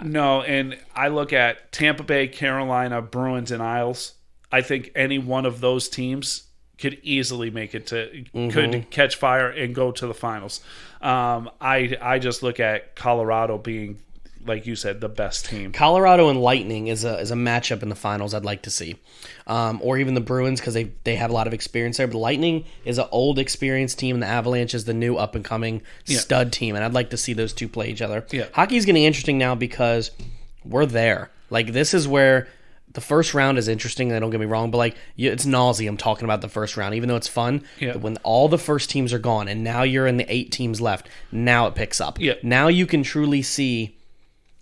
No, and I look at Tampa Bay, Carolina, Bruins, and Isles. I think any one of those teams could easily make it to could catch fire and go to the finals. I just look at Colorado being, like you said, the best team. Colorado and Lightning is a matchup in the finals I'd like to see, or even the Bruins because they have a lot of experience there. But the Lightning is an old experienced team, and the Avalanche is the new up and coming stud team, and I'd like to see those two play each other. Yeah. Hockey's getting interesting now because we're there. Like this is where. The first round is interesting, don't get me wrong, but it's nauseum talking about the first round, even though it's fun. Yeah. When all the first teams are gone and now you're in the 8 teams left, now it picks up. Yeah. Now you can truly see,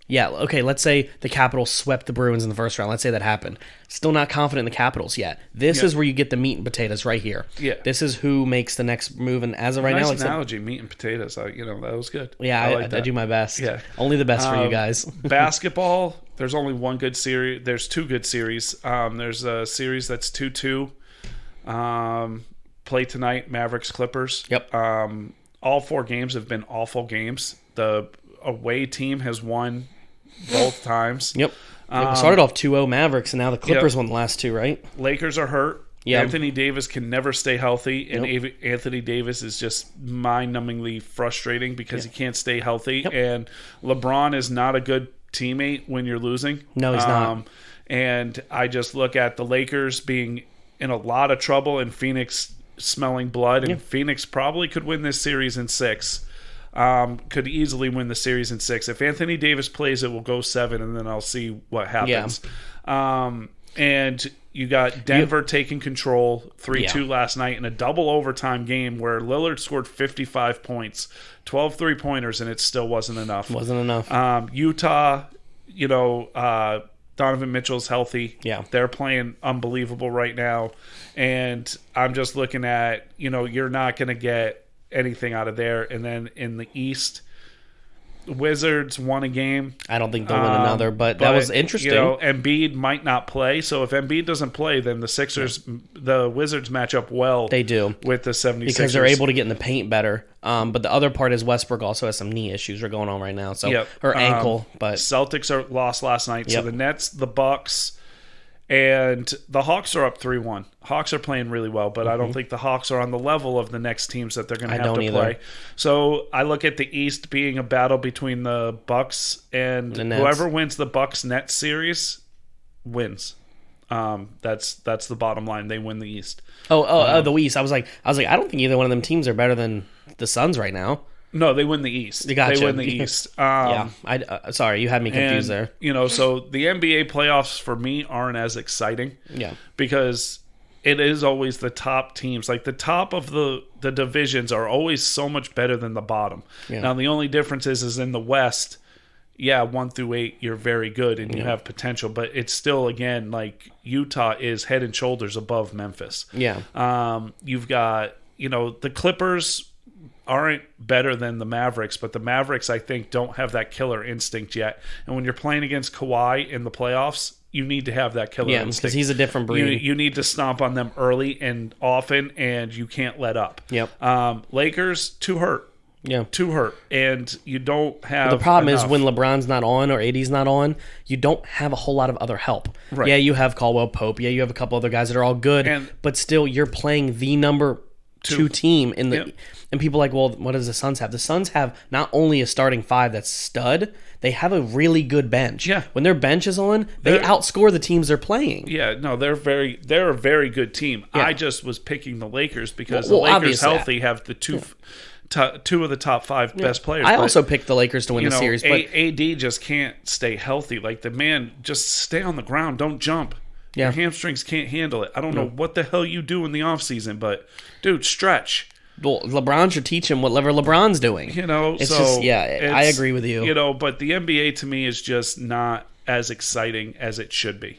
let's say the Capitals swept the Bruins in the first round. Let's say that happened. Still not confident in the Capitals yet. This is where you get the meat and potatoes right here. Yeah. This is who makes the next move, and as of right now, nice analogy, meat and potatoes. That was good. Yeah, I do my best. Yeah. Only the best for you guys. Basketball. There's only one good series. There's 2 good series. There's a series that's 2-2. Play tonight, Mavericks Clippers. Yep. All 4 games have been awful games. The away team has won both times. Yep. It started off 2-0 Mavericks, and now the Clippers won the last 2, right? Lakers are hurt. Yep. Anthony Davis can never stay healthy, and Anthony Davis is just mind-numbingly frustrating because he can't stay healthy. Yep. And LeBron is not a good teammate when you're losing. No, he's not. And I just look at the Lakers being in a lot of trouble and Phoenix smelling blood, and Phoenix probably could win this series in 6. Could easily win the series in 6. If Anthony Davis plays, it will go 7, and then I'll see what happens. And you got Denver taking control 3-2 last night in a double overtime game where Lillard scored 55 points, 12 3-pointers, and it still wasn't enough. Utah, Donovan Mitchell's healthy. Yeah. They're playing unbelievable right now. And I'm just looking at, you're not going to get anything out of there. And then in the East, Wizards won a game. I don't think they'll win another, but that was interesting. Embiid might not play, so if Embiid doesn't play, then the Wizards match up well. They do with the 76ers because they're able to get in the paint better. But the other part is Westbrook also has some knee issues are going on right now, so her ankle. But Celtics lost last night, so the Nets, the Bucks, and the Hawks are up 3-1. Hawks are playing really well, but I don't think the Hawks are on the level of the next teams that they're going to have to play. So I look at the East being a battle between the Bucks and whoever wins the Bucks-Nets series wins. That's the bottom line. They win the East. The East. I was like, I don't think either one of them teams are better than the Suns right now. No, they win the East. Gotcha. They win the East. Sorry, you had me confused there. So the NBA playoffs for me aren't as exciting. Yeah. Because it is always the top teams. Like the top of the divisions are always so much better than the bottom. Yeah. Now the only difference is in the West, 1 through 8, you're very good and you have potential, but it's still, again, like Utah is head and shoulders above Memphis. Yeah. You've got, the Clippers aren't better than the Mavericks, but the Mavericks, I think, don't have that killer instinct yet. And when you're playing against Kawhi in the playoffs, you need to have that killer instinct. Because he's a different breed. You need to stomp on them early and often, and you can't let up. Yep. Lakers, too hurt. Yeah. Too hurt. And you don't have the problem enough. is when LeBron's not on or AD's not on, you don't have a whole lot of other help. Right. Yeah, you have Caldwell Pope. Yeah, you have a couple other guys that are all good. But still, you're playing the number 2 team in the... Yep. And people are like, well, what does the Suns have? The Suns have not only a starting 5 that's stud, they have a really good bench. Yeah. When their bench is on, they outscore the teams they're playing. Yeah, no, they're a very good team. Yeah. I just was picking the Lakers because the Lakers healthy have the two of the top 5 best players. I also picked the Lakers to win the series. But A.D. just can't stay healthy. Like, the man, just stay on the ground. Don't jump. Yeah. Your hamstrings can't handle it. I don't know what the hell you do in the offseason, but, dude, stretch. Well, LeBron should teach him whatever LeBron's doing. I agree with you. But the NBA to me is just not as exciting as it should be.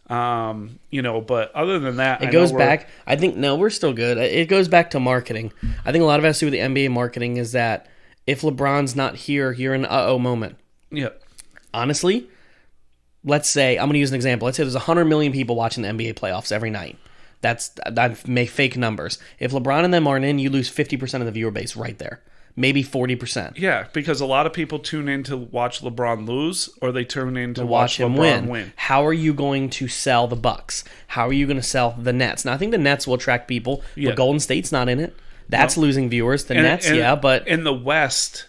But other than that, it goes back. I think we're still good. It goes back to marketing. I think a lot of it has to do with the NBA marketing is that if LeBron's not here, you're in an uh-oh moment. Yeah. Honestly, let's say, I'm going to use an example. Let's say there's 100 million people watching the NBA playoffs every night. That make fake numbers. If LeBron and them aren't in, you lose 50% of the viewer base right there. Maybe 40%. Yeah, because a lot of people tune in to watch LeBron lose, or they tune in to watch him LeBron win. How are you going to sell the Bucks? How are you going to sell the Nets? Now, I think the Nets will attract people, but Golden State's not in it. That's losing viewers. The Nets, but in the West,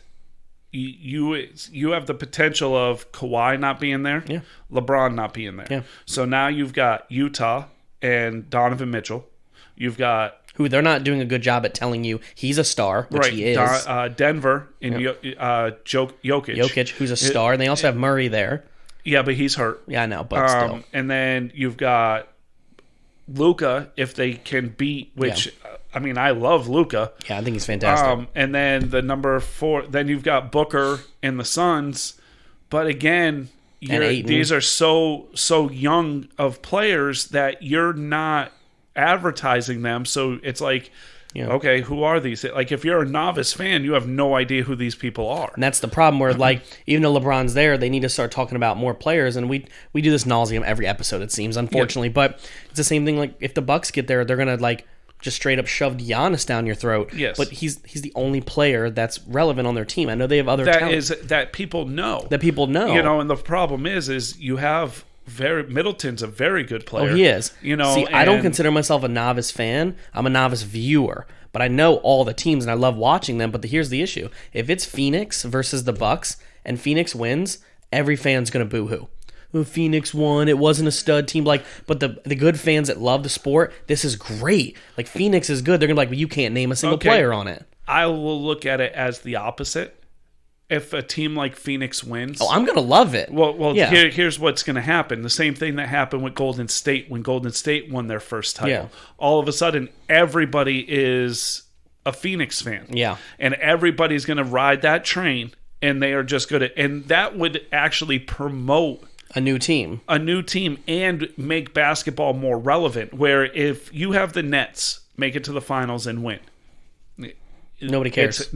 you have the potential of Kawhi not being there, LeBron not being there. Yeah. So now you've got Utah and Donovan Mitchell. You've got who they're not doing a good job at telling you he's a star, which he is. Denver and Jokic. Jokic, who's a star, and they also have Murray there. Yeah, but he's hurt. Yeah, I know, but still. And then you've got Luka, if they can beat, which I mean, I love Luka. Yeah, I think he's fantastic. And then the number 4, then you've got Booker and the Suns, but again. These are so young of players that you're not advertising them. So it's like, okay, who are these? Like, if you're a novice fan, you have no idea who these people are. And that's the problem where, like, even though LeBron's there, they need to start talking about more players. And we do this nauseum every episode, it seems, unfortunately. But it's the same thing. Like, if the Bucks get there, they're going to, just straight up shoved Giannis down your throat. Yes. But he's the only player that's relevant on their team. I know they have other talent. That people know. That people know. And the problem is you have Middleton's a very good player. Oh, he is. See, I don't consider myself a novice fan. I'm a novice viewer. But I know all the teams and I love watching them. But here's the issue. If it's Phoenix versus the Bucks and Phoenix wins, every fan's going to boo-hoo. Phoenix won. It wasn't a stud team. But the good fans that love the sport, this is great. Like, Phoenix is good. They're going to be like, well, you can't name a single player on it. I will look at it as the opposite. If a team like Phoenix wins... Oh, I'm going to love it. Well, here's what's going to happen. The same thing that happened with Golden State when Golden State won their first title. Yeah. All of a sudden, everybody is a Phoenix fan. Yeah. And everybody's going to ride that train, and they are just going to... And that would actually promote... A new team and make basketball more relevant, where if you have the Nets make it to the finals and win, Nobody cares.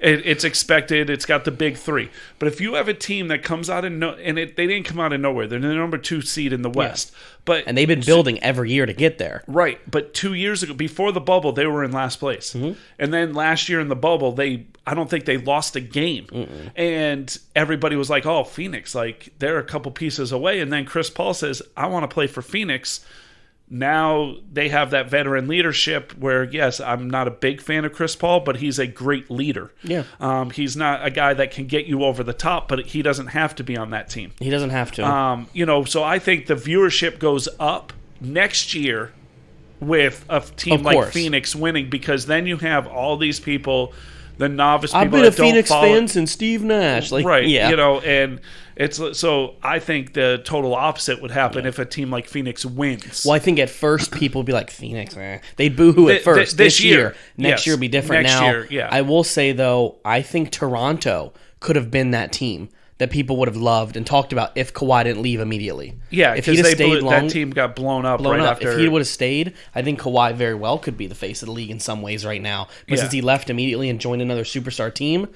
It's expected. It's got the big three. But if you have a team that comes out they didn't come out of nowhere. They're the number 2 seed in the West. And they've been building every year to get there. Right. But 2 years ago, before the bubble, they were in last place. Mm-hmm. And then last year in the bubble, I don't think they lost a game. Mm-mm. And everybody was like, oh, Phoenix, like they're a couple pieces away. And then Chris Paul says, I want to play for Phoenix. Now they have that veteran leadership where, yes, I'm not a big fan of Chris Paul, but he's a great leader. Yeah. He's not a guy that can get you over the top, but he doesn't have to be on that team. He doesn't have to. So I think the viewership goes up next year with a team like Phoenix winning, because then you have all these people, the novice people. I've been a Phoenix fan since Steve Nash. Right. Yeah. And so I think the total opposite would happen if a team like Phoenix wins. Well, I think at first people would be like, Phoenix, they'd boo-hoo at first. This year. Next year will be different. Next now. Year, yeah. I will say, though, I think Toronto could have been that team that people would have loved and talked about if Kawhi didn't leave immediately. Yeah, if he'd have stayed long, that team got blown up after. If he would have stayed, I think Kawhi very well could be the face of the league in some ways right now. But since he left immediately and joined another superstar team,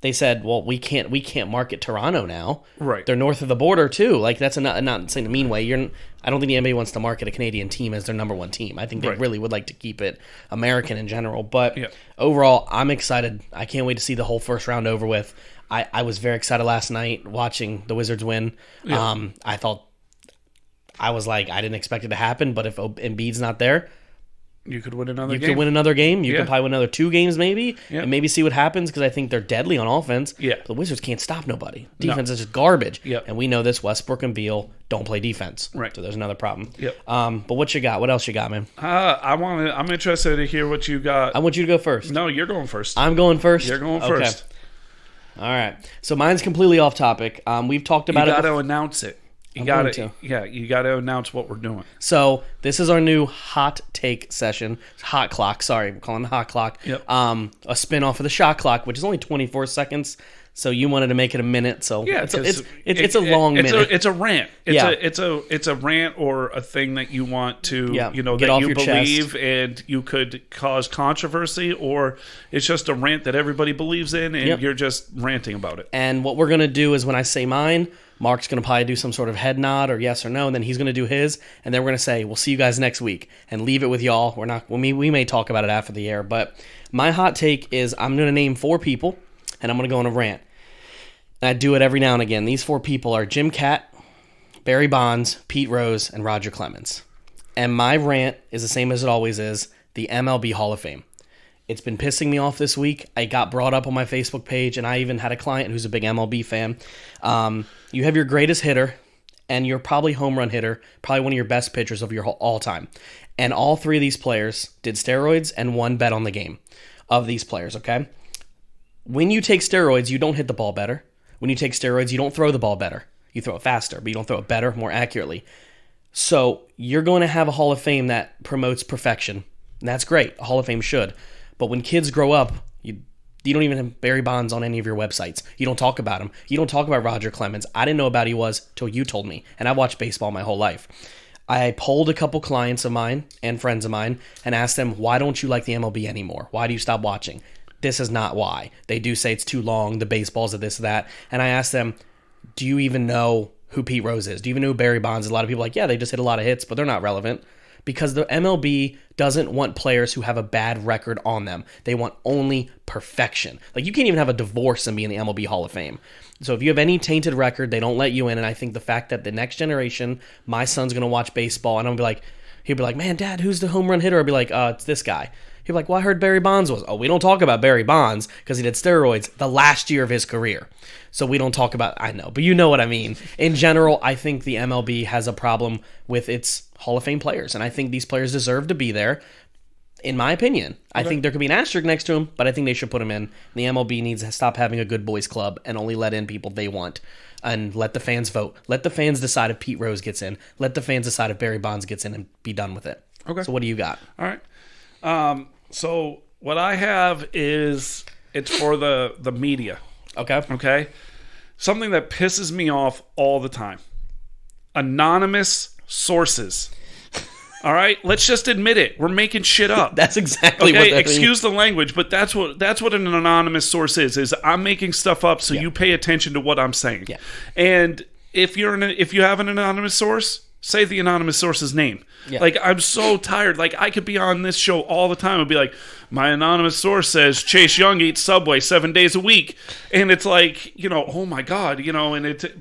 they said, well, we can't market Toronto now. Right. They're north of the border too. Like, that's not saying a mean way. I don't think the NBA wants to market a Canadian team as their number one team. I think they really would like to keep it American in general. But overall, I'm excited. I can't wait to see the whole first round over with. I was very excited last night watching the Wizards win. Yeah. I was like, I didn't expect it to happen, but if Embiid's not there, you could win another game. You could win another game. You could probably win another 2 games maybe, and maybe see what happens, because I think they're deadly on offense. Yeah. But the Wizards can't stop nobody. Defense is just garbage. Yep. And we know this. Westbrook and Beal don't play defense. Right. So there's another problem. Yep. But what you got? What else you got, man? I'm interested to hear what you got. I want you to go first. No, you're going first. I'm going first? You're going first. All right. So mine's completely off topic. We've talked about it. You got to announce it. You got to. Yeah, you got to announce what we're doing. So this is our new hot take session. Hot clock. Sorry, we're calling it hot clock. Yep. A spin-off of the shot clock, which is only 24 seconds. So you wanted to make it a minute. So yeah, it's a long minute. It's a rant. It's a rant or a thing that you want to get that off you your believe chest. And you could cause controversy, or it's just a rant that everybody believes in and you're just ranting about it. And what we're gonna do is, when I say mine, Mark's going to probably do some sort of head nod or yes or no, and then he's going to do his, and then we're going to say, we'll see you guys next week, and leave it with y'all. We may talk about it after the air, but my hot take is I'm going to name 4 people, and I'm going to go on a rant. And I do it every now and again. These 4 people are Jim Catt, Barry Bonds, Pete Rose, and Roger Clemens. And my rant is the same as it always is, the MLB Hall of Fame. It's been pissing me off this week. I got brought up on my Facebook page, and I even had a client who's a big MLB fan. You have your greatest hitter, and you're probably home run hitter, probably one of your best pitchers of your all time. And all 3 of these players did steroids and won bet on the game of these players, okay? When you take steroids, you don't hit the ball better. When you take steroids, you don't throw the ball better. You throw it faster, but you don't throw it better, more accurately. So you're going to have a Hall of Fame that promotes perfection. And that's great. A Hall of Fame should. But when kids grow up, you don't even have Barry Bonds on any of your websites. You don't talk about him. You don't talk about Roger Clemens. I didn't know about he was till you told me. And I've watched baseball my whole life. I polled a couple clients of mine and friends of mine and asked them, why don't you like the MLB anymore? Why do you stop watching? This is not why. They do say it's too long, the baseballs of this, that. And I asked them, do you even know who Pete Rose is? Do you even know who Barry Bonds is? A lot of people are like, yeah, they just hit a lot of hits, but they're not relevant. Because the MLB doesn't want players who have a bad record on them. They want only perfection. Like, you can't even have a divorce and be in the MLB Hall of Fame. So if you have any tainted record, they don't let you in. And I think the fact that the next generation, my son's going to watch baseball, and he'll be like, man, Dad, who's the home run hitter? I'll be like, it's this guy. He'll be like, well, I heard Barry Bonds was. Oh, we don't talk about Barry Bonds because he did steroids the last year of his career. So we don't talk about, I know, but you know what I mean. In general, I think the MLB has a problem with its Hall of Fame players, and I think these players deserve to be there, in my opinion. Okay. I think there could be an asterisk next to them, but I think they should put them in. The MLB needs to stop having a good boys club and only let in people they want, and let the fans vote. Let the fans decide if Pete Rose gets in. Let the fans decide if Barry Bonds gets in, and be done with it. Okay. So what do you got? All right. So what I have is, it's for the media. Okay? Something that pisses me off all the time. Anonymous sources. All right, let's just admit it. We're making shit up. That's exactly what that excuse the language, but that's what an anonymous source is I'm making stuff up so you pay attention to what I'm saying. Yeah. And if you have an anonymous source, say the anonymous source's name. Yeah. Like, I'm so tired. Like, I could be on this show all the time and be like, my anonymous source says Chase Young eats Subway 7 days a week. And it's like, oh my God,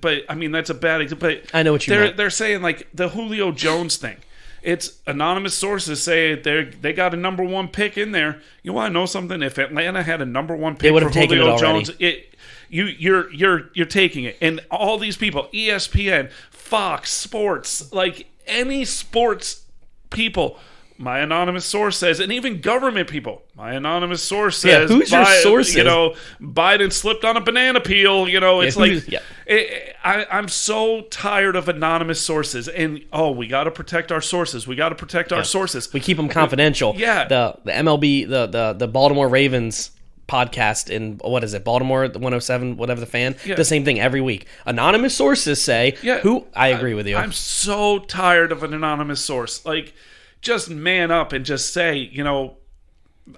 but I mean, that's a bad example. But I know what you mean. They're saying, like, the Julio Jones thing. It's anonymous sources say they got a number one pick in there. You want to know something? If Atlanta had a number one pick for Julio Jones, you're taking it. And all these people, ESPN, Fox Sports, like any sports people, my anonymous source says, and even government people, my anonymous source says, who's your sources? Biden slipped on a banana peel. I'm so tired of anonymous sources, and we got to protect our sources. We got to protect our sources. We keep them confidential. Yeah, the MLB, the Baltimore Ravens podcast in Baltimore 107, whatever the fan, the same thing every week. Anonymous sources say, I agree with you. I'm so tired of an anonymous source. Like, just man up and just say,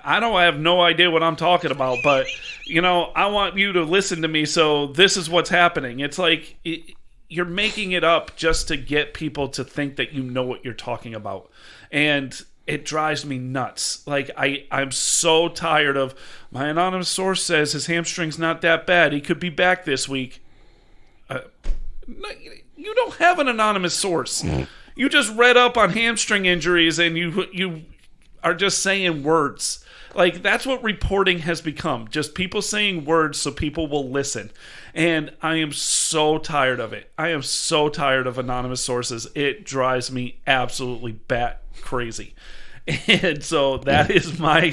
I know I have no idea what I'm talking about, but, I want you to listen to me, so this is what's happening. It's like you're making it up just to get people to think that you know what you're talking about. And it drives me nuts. Like, I'm so tired of, my anonymous source says his hamstring's not that bad. He could be back this week. You don't have an anonymous source. You just read up on hamstring injuries and you are just saying words. Like, that's what reporting has become. Just people saying words so people will listen. And I am so tired of it. I am so tired of anonymous sources. It drives me absolutely bat crazy. And so that is my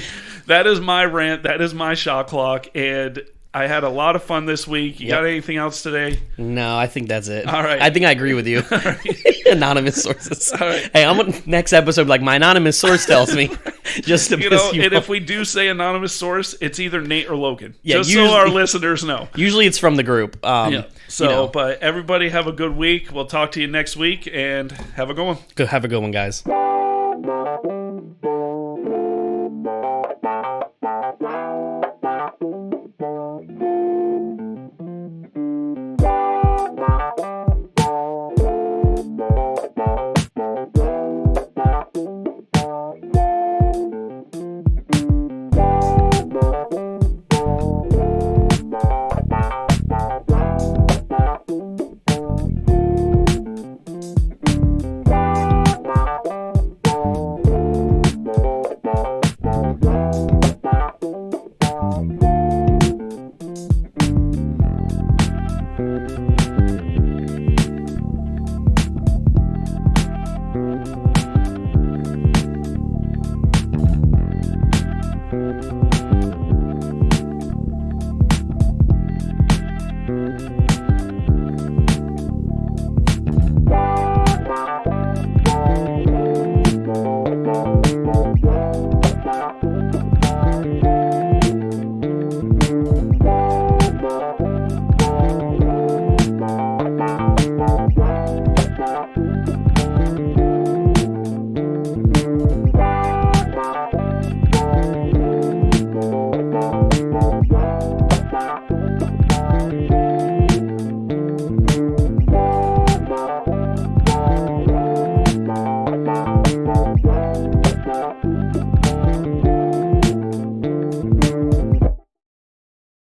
rant. That is my shot clock. And I had a lot of fun this week. You got anything else today? No, I think that's it. All right. I think I agree with you. Right. Anonymous sources. All right. Hey, I'm on next episode. Like, my anonymous source tells me, just to piss you and off. if we do say anonymous source, it's either Nate or Logan. Yeah, just so our listeners know. Usually it's from the group. So, but everybody have a good week. We'll talk to you next week, and have a good one. Have a good one, guys.